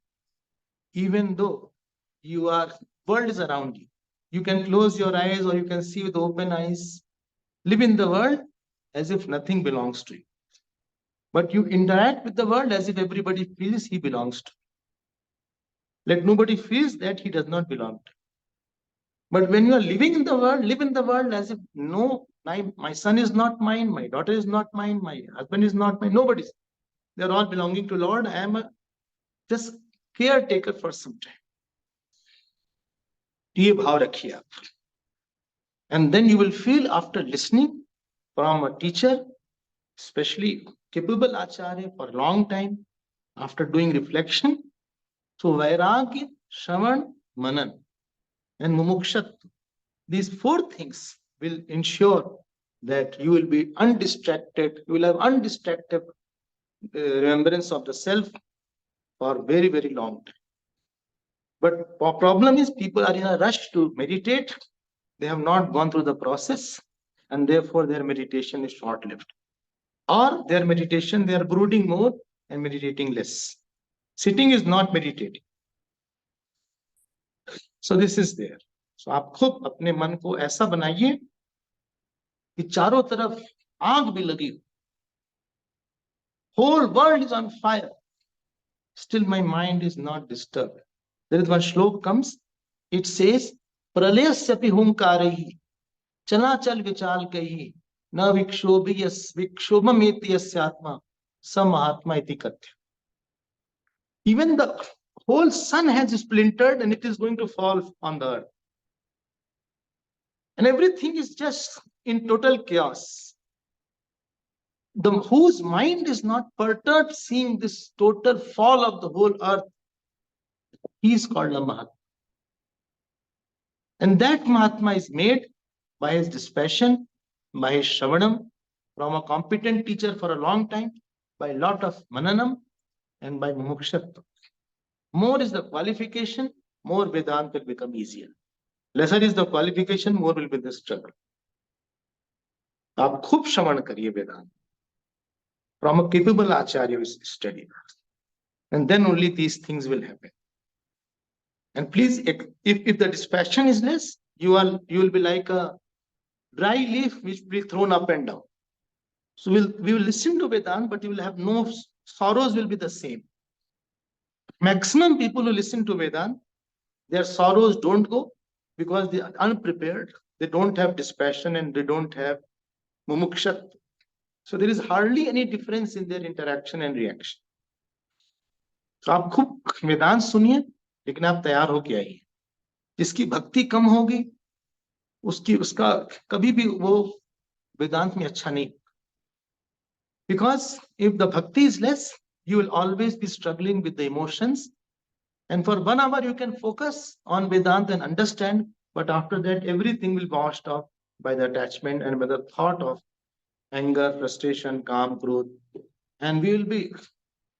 you are world is around you. You can close your eyes or you can see with open eyes, live in the world as if nothing belongs to you. But you interact with the world as if everybody feels he belongs to you. Let nobody feels that he does not belong to you. But when you are living in the world, live in the world as if no, my son is not mine, my daughter is not mine, my husband is not mine, nobody's. They're all belonging to Lord. I am a just caretaker for some time. ये भाव रखिए आप. And then you will feel after listening from a teacher, especially capable acharya for a long time, after doing reflection, so vairagya, shravan, manan, and mumukshat, these four things will ensure that you will be undistracted, you will have undistracted remembrance of the self for very, very long time. But the problem is people are in a rush to meditate. They have not gone through the process, and therefore their meditation is short-lived. Or their meditation, they are brooding more and meditating less. Sitting is not meditating. So this is there. So आप खुद अपने मन को ऐसा बनाइए कि चारों तरफ आग भी लगी हो. Whole world is on fire. Still my mind is not disturbed. There is one shlok comes. It says, "Pralayasyapi humkarehi, chanachal vichal kahi, na vikshobhameti yasyatma, samahatma iti katya." Even the whole sun has splintered and it is going to fall on the earth. And everything is just in total chaos. Whose mind is not perturbed seeing this total fall of the whole earth, he is called a Mahatma. And that Mahatma is made by his dispassion, by his Shravanam, from a competent teacher for a long time, by a lot of Mananam, and by Mumukshatva. More is the qualification, more Vedanta will become easier. Lesser is the qualification, more will be the struggle. आप खूब श्रवण करिए वेदांत. From a capable acharya you study. And then only these things will happen. And please, if the dispassion is less, you will be like a dry leaf which will be thrown up and down. So we will listen to Vedanta, but you will have no sorrows will be the same. Maximum people who listen to Vedanta, their sorrows don't go because they are unprepared. They don't have dispassion and they don't have mumukshat. So there is hardly any difference in their interaction and reaction. तो आप खूब वेदांत सुनिए, लेकिन आप तैयार होके आइए. जिसकी भक्ति कम होगी उसका कभी भी वो वेदांत में अच्छा नहीं. Because if the bhakti is less, you will always be struggling with the emotions. And for 1 hour you can focus on Vedanta and understand, but after that everything will be washed off by the attachment and by the thought of anger, frustration, calm, growth. And we will be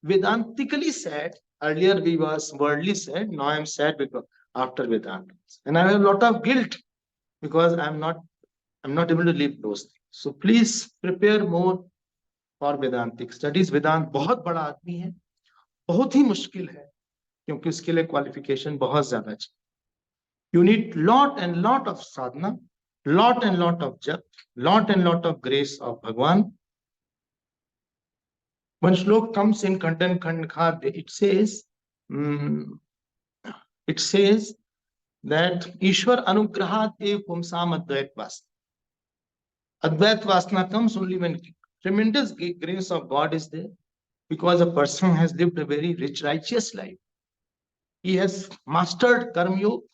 Vedantically sad. Earlier we was worldly sad, now I am sad because after Vedanta. And I have a lot of guilt because I'm not able to live those things. So please prepare more for Vedantic studies. Vedant बहुत बड़ा आदमी है, बहुत ही मुश्किल है, क्योंकि उसके लिए क्वालिफिकेशन बहुत ज्यादा चाहिए. You need lot and lot of sadhana, lot and lot of jap, lot and lot of grace of Bhagwan. One shlok comes in Khandan Khandkhad. It says that Ishwar Anugrahat Ev Pumsam Advait Vasana. Advait Vasana comes only when tremendous grace of God is there, because a person has lived a very rich, righteous life. He has mastered Karma Yoga.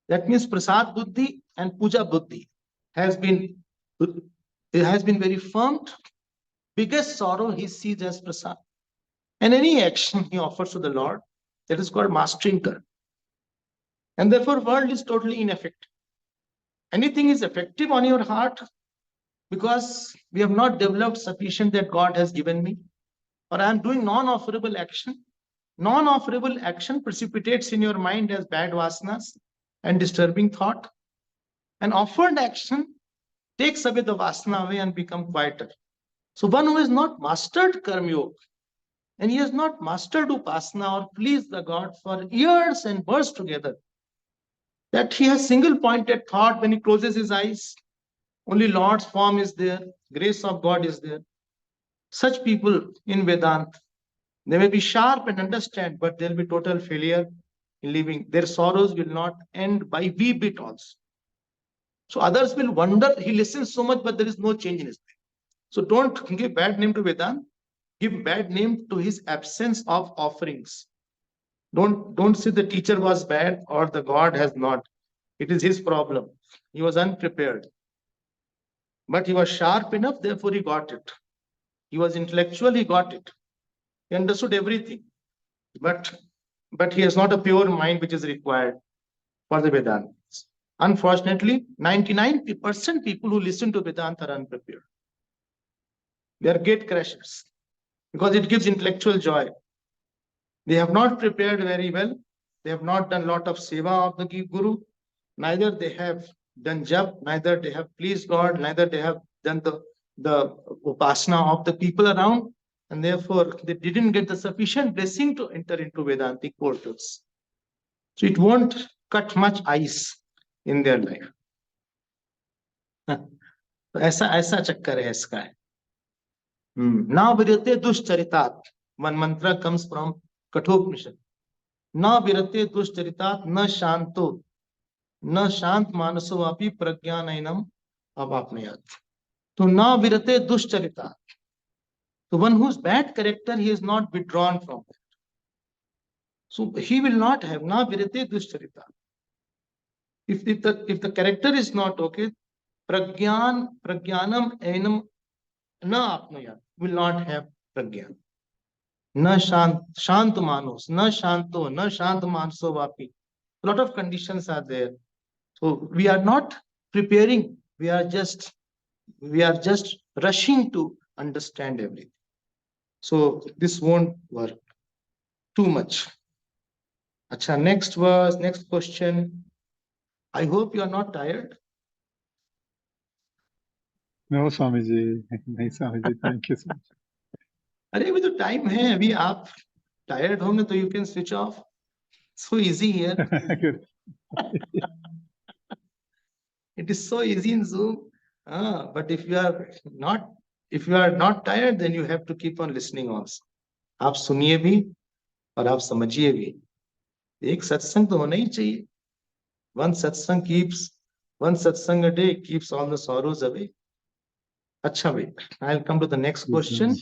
That means Prasad Buddhi and Puja Buddhi has been very firm. Biggest sorrow he sees as Prasad. And any action he offers to the Lord, that is called mastering Karma. And therefore, world is totally ineffective. Anything is effective on your heart because we have not developed sufficient that God has given me, or I am doing non-offerable action. Non-offerable action precipitates in your mind as bad vasanas and disturbing thought. An offered action takes away the vasana away and become quieter. So one who has not mastered Karma Yoga and he has not mastered Upasana or pleased the God for years and births together, that he has single pointed thought when he closes his eyes, only Lord's form is there, grace of God is there. Such people in Vedanta, they may be sharp and understand, but they'll be total failure in living. Their sorrows will not end by wee bit also. So others will wonder, he listens so much, but there is no change in his life. So don't give bad name to Vedanta. Give bad name to his absence of offerings. Don't say the teacher was bad or the God has not. It is his problem. He was unprepared. But he was sharp enough, therefore he got it. He was intellectual, he got it. He understood everything. But he has not a pure mind which is required for the Vedantas. Unfortunately, 99% people who listen to Vedanta are unprepared. They are gate crashers because it gives intellectual joy. They have not prepared very well. They have not done a lot of seva of the Guru. Neither they have done jap, neither they have pleased God, neither they have done the upasana of the people around, and therefore they didn't get the sufficient blessing to enter into Vedantic portals. So it won't cut much ice in their life. तो ऐसा चक्कर है इसका है. ना विरते दुश्चरितात. One mantra comes from Kathopanishad. ना विरते दुश्चरितात न शांतो न शांत मानसो अपि प्रज्ञानयनम अवाप्नुयात्. तो ना विरते दुश्चरितात. So one whose bad character, he is not withdrawn from that. So he will not have na virate duscharita. If the character is not okay, pragyanam enam na apnuyat, will not have pragyan. Na shant manos, na shanto, na shant manso vapi. A lot of conditions are there. So we are not preparing. We are just rushing to understand everything. So this won't work too much. Acha, next question. I hope you are not tired. No, Swamiji. नहीं Swamiji. Thank you so much. अरे अभी तो time है, अभी आप tired होंगे तो you can switch off. So easy here. It is so easy in Zoom. But if you are not tired, then you have to keep on listening also. आप सुनिए भी और आप समझिए भी. एक सत्संग तो होना ही चाहिए. One satsang a day keeps all the sorrows away. Acha bhai, I'll come to the next question.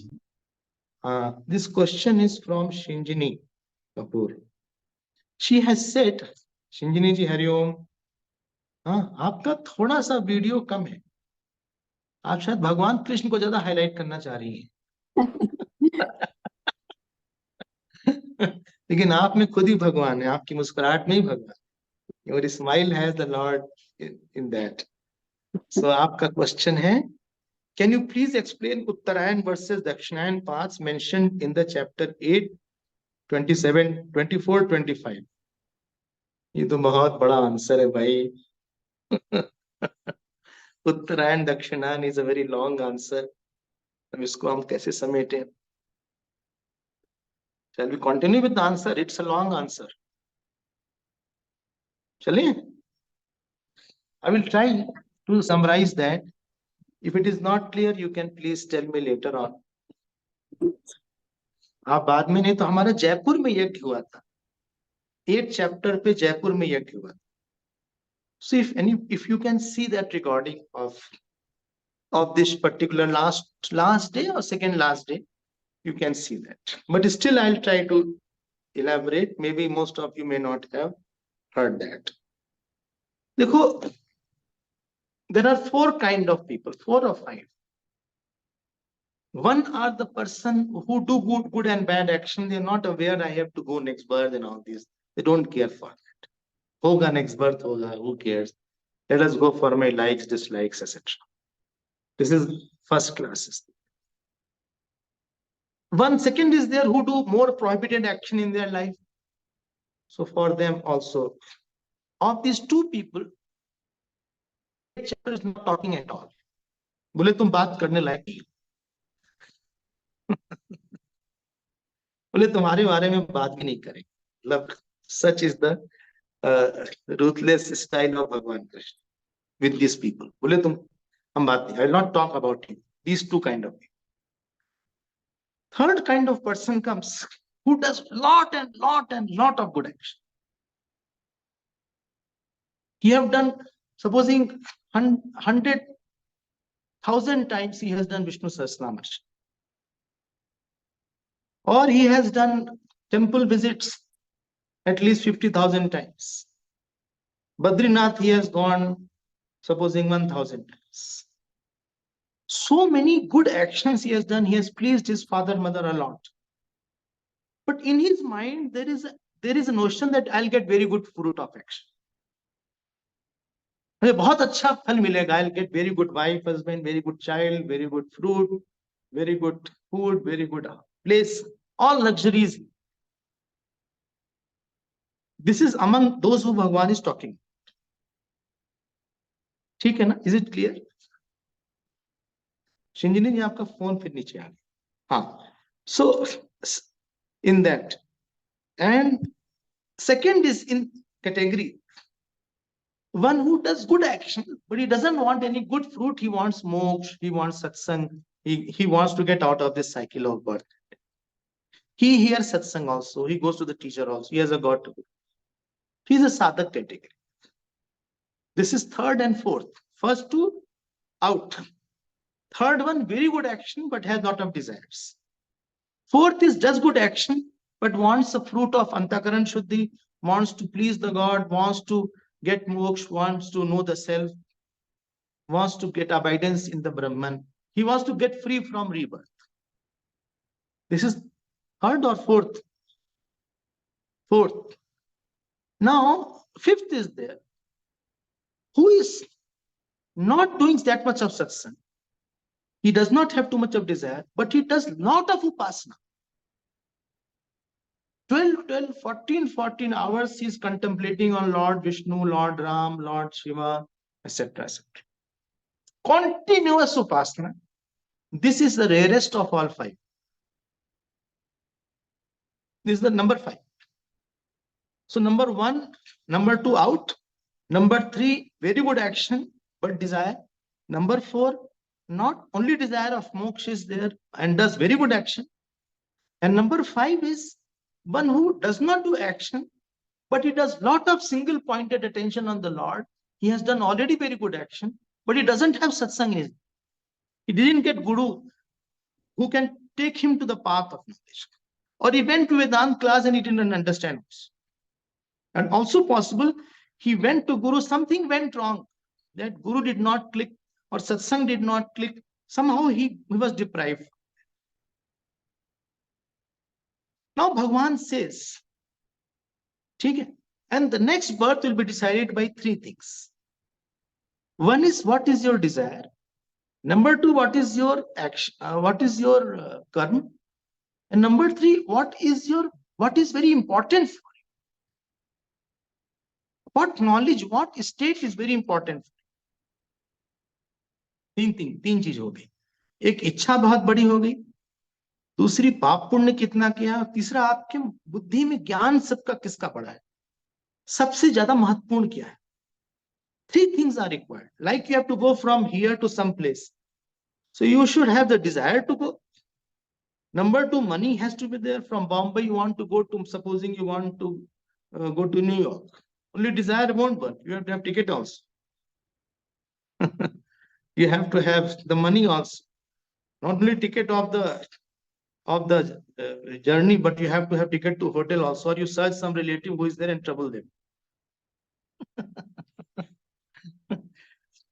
This question is from Shinjini Kapoor. She has said, Shinjini ji Hari Om, आपका थोड़ा सा वीडियो कम है. आप शायद भगवान कृष्ण को ज्यादा highlight करना चाह रही हैं. लेकिन आप में खुद ही भगवान है, आपकी मुस्कुराहट में ही भगवान. Your smile has the Lord in that. So आपका क्वेश्चन है, can you please explain Uttarayan versus Dakshinayan paths mentioned in the chapter 8, 27, 24, 25? ये तो बहुत बड़ा आंसर है भाई. उत्तरायण दक्षिणायन is a very long answer. अब इसको हम कैसे समेटें? Shall we continue with the answer? It's a long answer. चलिए. I will try to summarize that. If it is not clear, you can please tell me later on. आप बाद में, नहीं तो हमारा जयपुर में यज्ञ हुआ था. 8 चैप्टर पे जयपुर में यज्ञ हुआ. So if you can see that recording of this particular last day or second last day, you can see that. But still I'll try to elaborate. Maybe most of you may not have heard that. देखो, there are 4 kind of people, 4 or 5. One are the person who do good and bad action. They are not aware I have to go next birth and all this. They don't care for that. Hoga next birth hoga, who cares? Let us go for my likes, dislikes, etc. This is first class. One second is there who do more prohibited action in their life. So for them also, of these 2 people, chapter is not talking at all. बोले तुम बात करने लायक नहीं. बोले तुम्हारे बारे में बात भी नहीं करें. मतलब such is the ruthless style of भगवान कृष्ण with these people. बोले तुम, हम बात नहीं. I will not talk about you. These 2 kind of people. Third kind of person comes who does lot of good action. He have done, supposing 100,000 times he has done Vishnu Sahasranam, or he has done temple visits at least 50,000 times. Badrinath he has gone, supposing 1,000 times. So many good actions he has done. He has pleased his father, mother a lot. But in his mind, there is a notion that I'll get very good fruit of action. मुझे बहुत अच्छा फल मिलेगा. I'll get very good wife, husband, very good child, very good fruit, very good food, very good place, all luxuries. This is among those who Bhagwan is talking. ठीक है ना? Is it clear? Shinjini जी आपका phone फिर नीचे आ गया. हाँ. So in that, and second is in category one who does good action, but he doesn't want any good fruit. He wants moksha, he wants satsang, he wants to get out of this cycle of birth. He hears satsang also, he goes to the teacher also, he has a god to go. He is a sadhak category. This is third and fourth. First 2 out. Third one, very good action but has lot of desires. Fourth is does good action but wants the fruit of antakaran shuddhi, wants to please the god, wants to get moksha, wants to know the self, wants to get abidance in the Brahman. He wants to get free from rebirth. This is third or fourth? Fourth. Now, fifth is there, who is not doing that much of satsang. He does not have too much of desire, but he does lot of upasana. 12, 14 hours he is contemplating on Lord Vishnu, Lord Ram, Lord Shiva, etc. etc. Continuous upasana. This is the rarest of all 5. This is the number 5. So number 1, number 2 out. Number 3, very good action, but desire. Number 4, not only desire of moksha is there and does very good action. And number 5 is one who does not do action, but he does lot of single pointed attention on the Lord. He has done already very good action, but he doesn't have satsang in his. He didn't get guru who can take him to the path of knowledge. Or he went to Vedanta class and he didn't understand. And also possible, he went to guru, something went wrong. That guru did not click or satsang did not click. Somehow he was deprived. Now Bhagwan says, okay, and the next birth will be decided by 3 things. One is what is your desire. Number 2, what is your action? What is your karma? And number 3, what is very important for you. What knowledge, what state is very important. तीन चीज हो गई. एक इच्छा बहुत बड़ी हो गई, दूसरी पाप पुण्य कितना किया, और तीसरा आपके बुद्धि में ज्ञान सबका किसका पड़ा है, सबसे ज्यादा महत्वपूर्ण क्या है. 3 things are required. Like you have to go from here to some place. So you should have the desire to go. Number 2, money has to be there. From Bombay, you want to go to, supposing you want to go to New York. Only desire won't work. You have to have ticket also. You have to have the money also. Not only ticket of the journey, but you have to have ticket to hotel also, or you search some relative who is there and trouble them.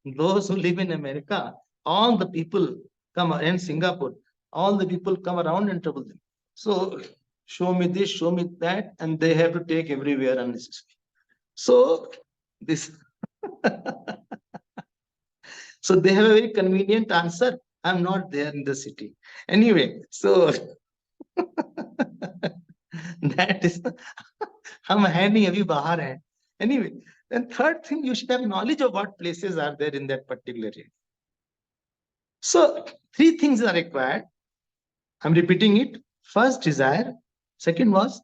Those who live in America, all the people come, in Singapore, all the people come around and trouble them. So show me this, show me that, and they have to take everywhere unnecessarily. So this, so they have a very convenient answer. I'm not there in the city. Anyway, so that is, हम है नहीं अभी बाहर हैं. Anyway, then third thing, you should have knowledge of what places are there in that particular area. So 3 things are required. I'm repeating it. First, desire. Second was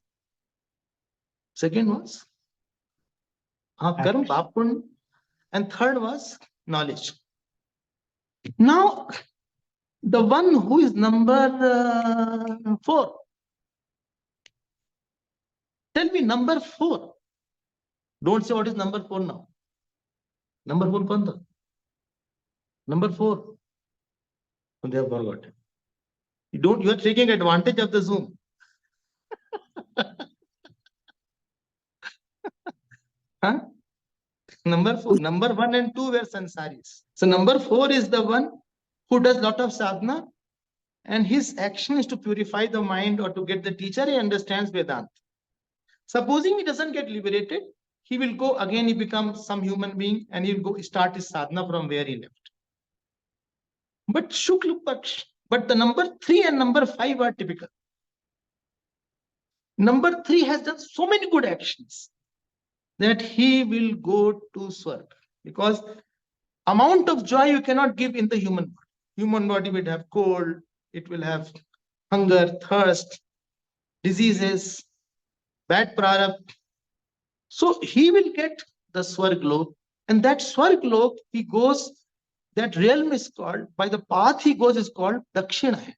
karma, paap punya. And third was knowledge. Now, the one who is number 4. Tell me number 4. Don't say what is number 4 now. Number 4 kaun tha? Number 4. They have forgotten. You are taking advantage of the Zoom. Huh? Number 4, number 1 and 2 were sansaris. So number 4 is the one who does lot of sadhana, and his action is to purify the mind or to get the teacher. He understands Vedanta. Supposing he doesn't get liberated, he will go again, he becomes some human being, and he will go start his sadhana from where he left. But Shukla Paksh, but the number 3 and number 5 are typical. Number 3 has done so many good actions that he will go to Swarg, because amount of joy you cannot give in the human body. Human body will have cold, it will have hunger, thirst, diseases, bad prarabdha. So he will get the Swarglok, and that Swarglok, he goes, that realm is called, by the path he goes is called Dakshinaya.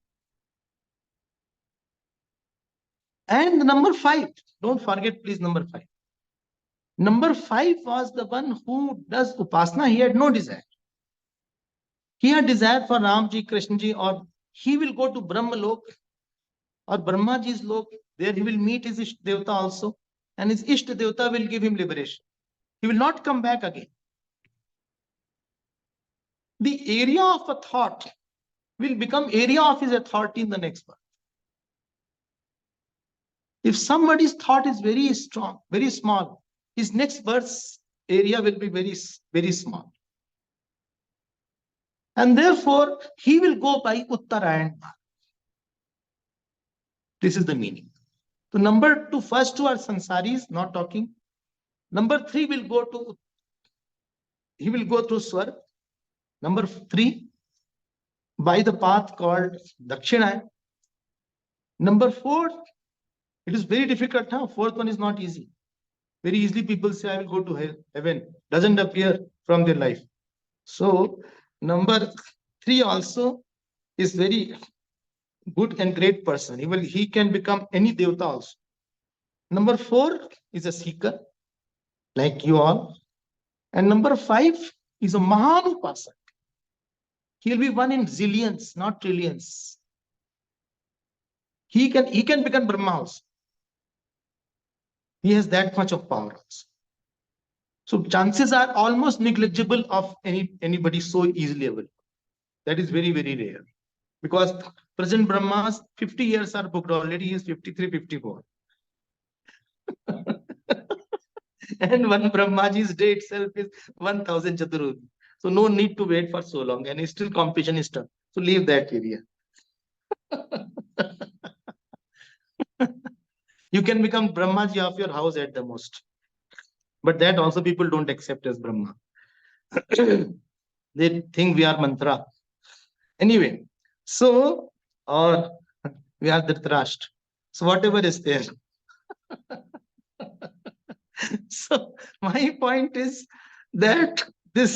And number 5, don't forget please number 5. Number 5 was the one who does Upasana. He had no desire. He had desire for Ramji, Krishnaji, or he will go to Brahma Lok or Brahmaji's Lok. There he will meet his Ishta Devata also, and his Ishta Devata will give him liberation. He will not come back again. The area of a thought will become area of his authority in the next birth. If somebody's thought is very strong, very small, his next birth's area will be very, very small. And therefore, he will go by Uttarayan. This is the meaning. So number 2, first 2 are sansaris, not talking. Number 3 will go to, he will go through Swar. Number 3, by the path called Dakshinaya. Number 4, it is very difficult now. 4th one is not easy. Very easily people say, I will go to heaven. Doesn't appear from their life. So number 3 also is very good and great person. He can become any devata also. Number 4 is a seeker, like you all. And number 5 is a Mahanupasak. He'll be one in zillions, not trillions. He can become Brahma also. He has that much of power also. So chances are almost negligible of anybody so easily available. That is very, very rare. Because present Brahmas, 50 years are booked already. He is 53, 54. And one Brahmaji's day itself is 1000 Chaturudhi. So no need to wait for so long. And still competition is tough. So leave that area. You can become Brahmaji of your house at the most. But that also people don't accept as Brahma. They think we are mantra. Anyway, so, or we are Dhritarashtra. So whatever is there. So my point is that this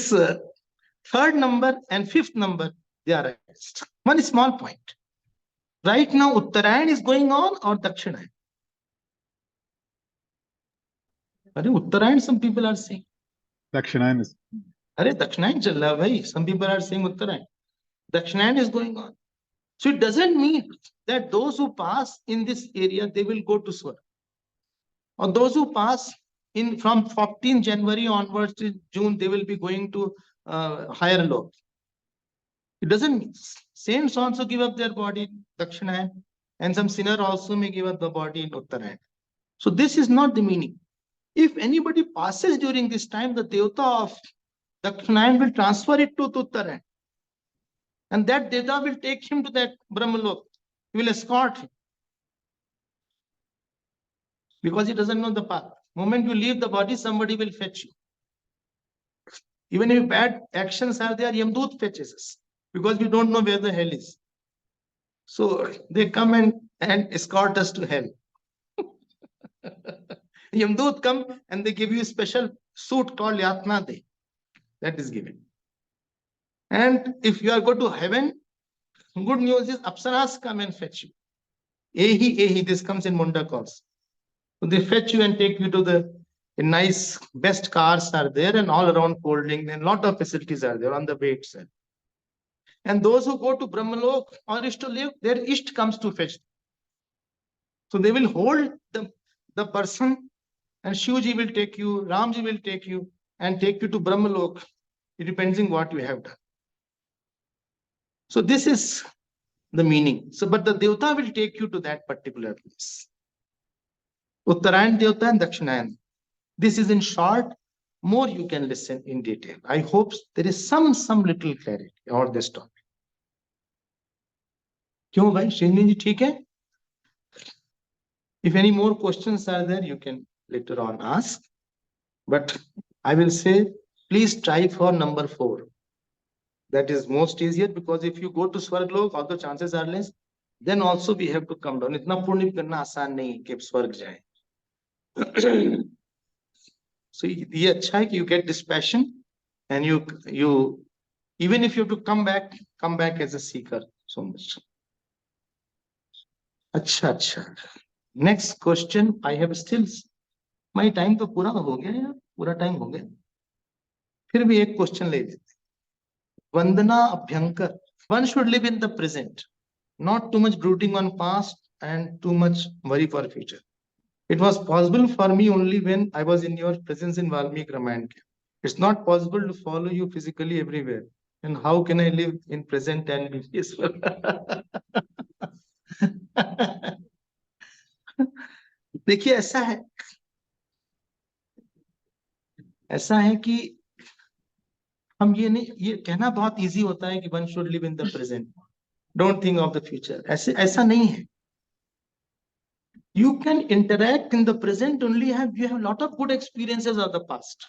third number and fifth number, they are against. One small point. Right now, Uttarayan is going on or Dakshinayan? Uttarayan, some people are saying. Dakshinayan is. Dakshinayan chal raha bhai. Some people are saying Uttarayan. Dakshinayan is going on. So it doesn't mean that those who pass in this area, they will go to Swarga. Or those who pass in from 14 January onwards to June, they will be going to higher lok. It doesn't mean. Saints also give up their body in Dakshinayan, and some sinner also may give up the body in Uttarayan. So this is not the meaning. If anybody passes during this time, the Devata of Dakshinayan will transfer it to Uttarayan. And that Devata will take him to that Brahmalok. He will escort him. Because he doesn't know the path. The moment you leave the body, somebody will fetch you. Even if bad actions are there, Yamdut fetches us. Because we don't know where the hell is. So they come and escort us to hell. Yamdut come and they give you a special suit called Yatna De. That is given. And if you are going to heaven, good news is Apsaras come and fetch you. Ehi, this comes in Munda calls. So they fetch you and take you to the nice, best cars are there and all around folding and lot of facilities are there on the way itself. And those who go to Brahmalok or is to live, their Isht comes to fetch them. So they will hold the person and Shivji will take you, Ramji will take you and take you to Brahmalok. It depends on what you have done. So this is the meaning. So, but the Devata will take you to that particular place. Uttarayan Devata and Dakshinayan. This is in short. More you can listen in detail. I hope there is some little clarity on this topic. क्यों भाई श्रीनी जी ठीक है? If any more questions are there, you can later on ask. But I will say, please try for number 4. That is most easier because if you go to Swarglok, all the chances are less. Then also we have to come down. इतना पुण्य करना आसान नहीं कि स्वर्ग जाए. So ये अच्छा है कि you get this passion and you even if you have to come back as a seeker so much. अच्छा. Next question, I have still my time तो पूरा हो गया यार, पूरा टाइम हो गया. फिर भी एक क्वेश्चन ले लेते. Vandana Abhyankar. One should live in the present, not too much brooding on past and too much worry for future. It was possible for me only when I was in your presence in Valmiki Ramayana. It's not possible to follow you physically everywhere. And how can I live in present and be peaceful? देखिए ऐसा है कि हम ये कहना बहुत easy होता है कि one should live in the present. Don't think of the future. ऐसा नहीं है. You can interact in the present only you have a lot of good experiences of the past.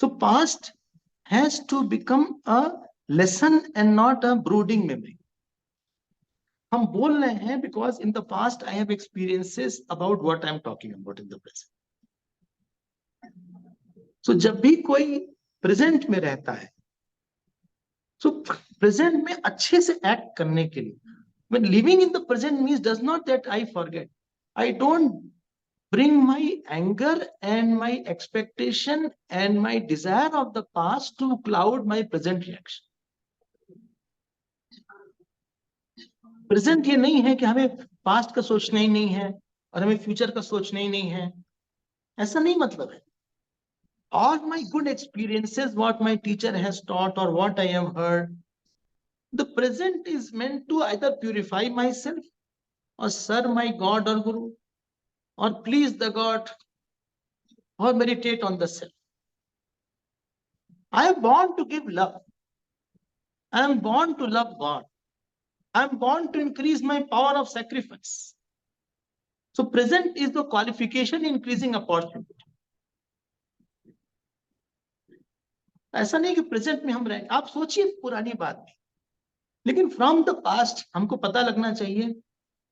So past has to become a lesson and not a brooding memory. हम बोल रहे हैं because in the past I have experiences about what I am talking about in the present. So जब भी कोई present में रहता है, so present में अच्छे से act करने के लिए, when living in the present means does not that I forget. I don't bring my anger and my expectation and my desire of the past to cloud my present reaction. Present ये नहीं है कि हमें past का सोचना ही नहीं है और हमें future का सोचना ही नहीं है. ऐसा नहीं मतलब है. All my good experiences, what my teacher has taught or what I have heard, the present is meant to either purify myself or serve my God or Guru or please the God or meditate on the self. I am born to give love. I am born to love God. I am born to increase my power of sacrifice. So present is the qualification increasing opportunity. ऐसा नहीं कि present में हम रहे, आप सोचिए पुरानी बात, लेकिन फ्रॉम द पास्ट हमको पता लगना चाहिए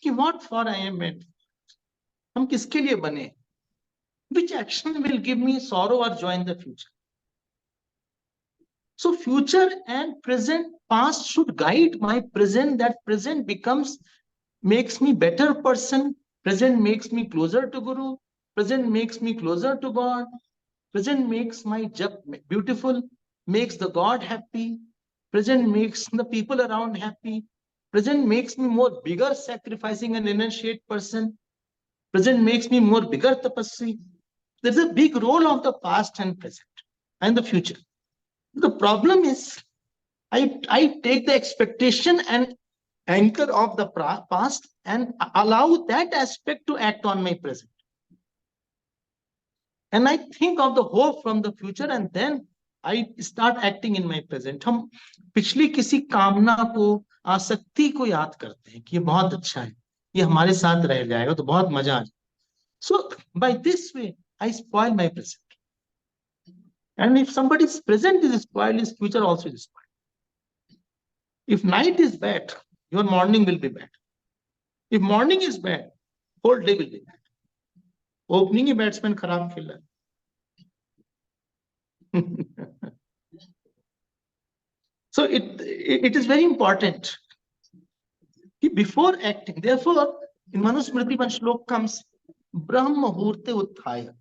कि what for I am made, हम किसके लिए बने, which action will give me sorrow or joy in the future. So future and present, past should guide my present, that present makes me better person, present makes me closer to Guru, present makes me closer to God, present makes my job beautiful, makes the God happy, present makes the people around happy, present makes me more bigger sacrificing and initiate person, present makes me more bigger tapasvi. There's a big role of the past and present and the future. The problem is I take the expectation and anchor of the past and allow that aspect to act on my present. And I think of the hope from the future and then I start acting in my present. हम पिछली किसी कामना को, आसक्ति को याद करते हैं कि ये बहुत अच्छा है, ये हमारे साथ रह जाएगा तो बहुत मजा आ जाएगा. So by this way, I spoil my present. And if somebody's present is spoiled, his future also is spoiled. If night is bad, your morning will be bad. If morning is bad, whole day will be bad. Opening he batsman खराब खेल रहा है. So it is very important before acting. Therefore, in Manusmriti, one shlok comes, Brahma Muhurte Utthaya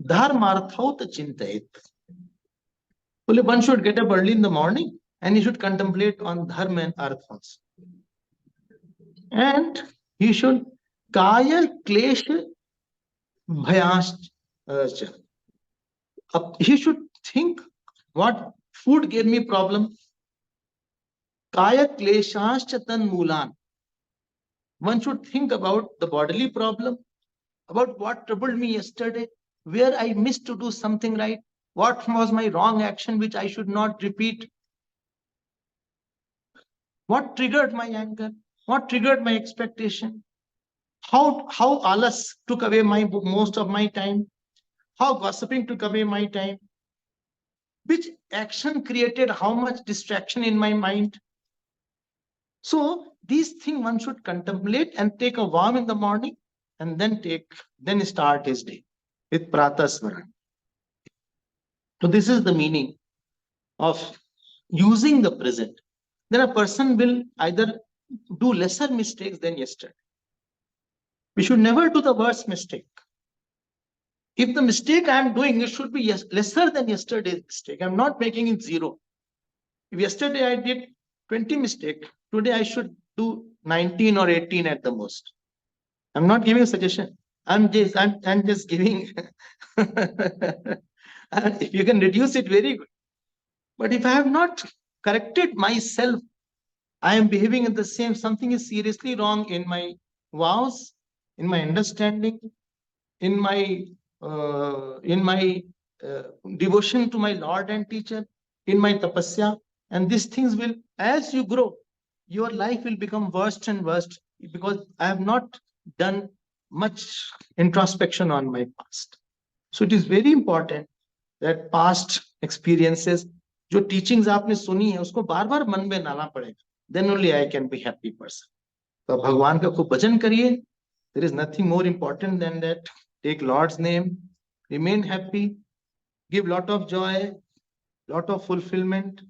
Dharmarthaut Chintayit. Only one should get up early in the morning and he should contemplate on dharma and arthas. And he should kaya klesha bhayascha. He should think what food gave me problem. Kaya kleshascha tan mulan. One should think about the bodily problem, about what troubled me yesterday, where I missed to do something right, what was my wrong action which I should not repeat, what triggered my anger, what triggered my expectation, how alas took away most of my time, how gossiping took away my time, which action created how much distraction in my mind. So these things one should contemplate and take a warm in the morning and then start his day with pratasmaran. So this is the meaning of using the present. Then a person will either do lesser mistakes than yesterday. We should never do the worst mistake. If the mistake I am doing, it should be lesser than yesterday's mistake. I'm not making it zero. If yesterday I did 20 mistakes, today I should do 19 or 18 at the most. I'm not giving a suggestion. I'm just giving. If you can reduce it, very good. But if I have not corrected myself, I am behaving in the same, something is seriously wrong in my vows, in my understanding, in my devotion to my Lord and teacher, in my tapasya. And these things will, as you grow, your life will become worse and worse because I have not done much introspection on my past. So it is very important that past experiences, जो teachings आपने सुनी है, उसको बार बार मन में लाना पड़ेगा. Then only I can be happy person. तो भगवान का खूब भजन करिए. There is nothing more important than that. Take Lord's name, remain happy, give lot of joy, lot of fulfillment,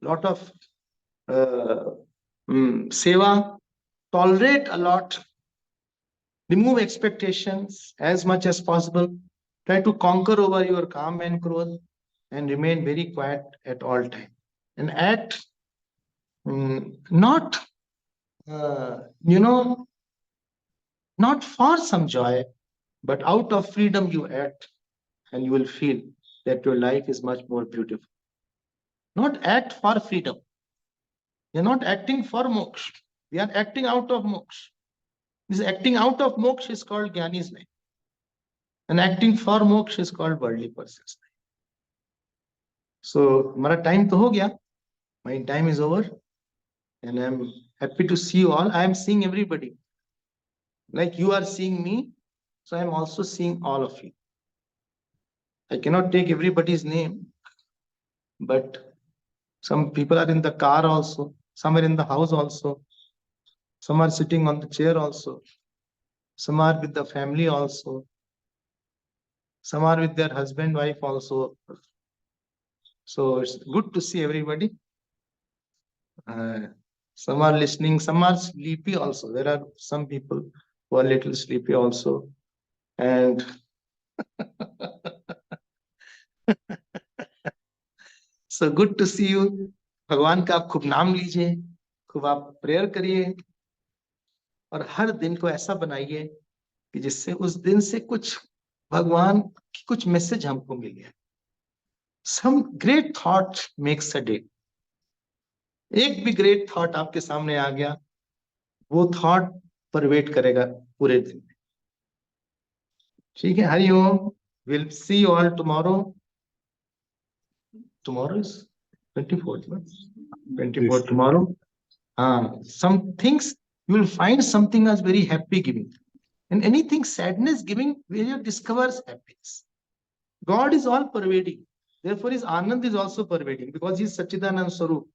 lot of seva, tolerate a lot, remove expectations as much as possible, try to conquer over your calm and krodh, and remain very quiet at all time. And act not, not for some joy, but out of freedom you act, and you will feel that your life is much more beautiful. Not act for freedom. You're not acting for moksha. We are acting out of moksha. This acting out of moksha is called Jnani's life. And acting for moksha is called worldly person's life. So, हमारा time तो हो गया. My time is over. And I'm happy to see you all. I am seeing everybody. Like you are seeing me, so I am also seeing all of you. I cannot take everybody's name, but some people are in the car also, some are in the house also, some are sitting on the chair also, some are with the family also, some are with their husband, wife also. So it's good to see everybody. Some are listening, some are sleepy also. There are some people who are little sleepy also. And so good to see you. भगवान का आप खूब नाम लीजिए, खूब आप prayer करिए और हर दिन को ऐसा बनाइए कि जिससे उस दिन से कुछ भगवान की कुछ मैसेज हमको मिले. Some great thought makes a day. एक भी ग्रेट थॉट आपके सामने आ गया, वो थॉट पर वेट करेगा पूरे दिन. ठीक है, Hari Om. Will see you all tomorrow. Tomorrow is 24th, 24th tomorrow. Some things you will find something as very happy giving, and anything sadness giving will discovers happiness. God is all pervading, therefore his Anand is also pervading, because he is Sachidanand Swarup.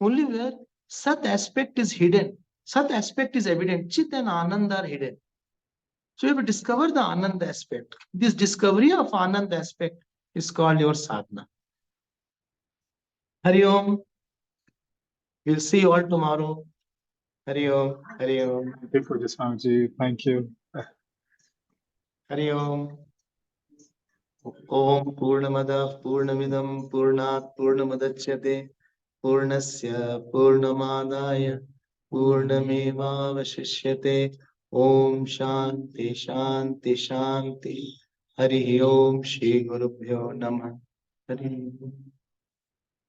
Only where Sat aspect is hidden, Sat aspect is evident, Chit and Anand are hidden. So you have to discover the Anand aspect. This discovery of Anand aspect is called your sadhana. Hari Om. We'll see you all tomorrow. Hari Om. Hari Om. Thank you for this, Swamiji. Thank you. Hari Om. Om Purnamada Purnamidam Purnat Purnamadachyate Purnasya Purnamadaya Purnamevavashishyate. Om Shanti Shanti Shanti. Hari Om Shri Gurubhyo Namah. Hari Om.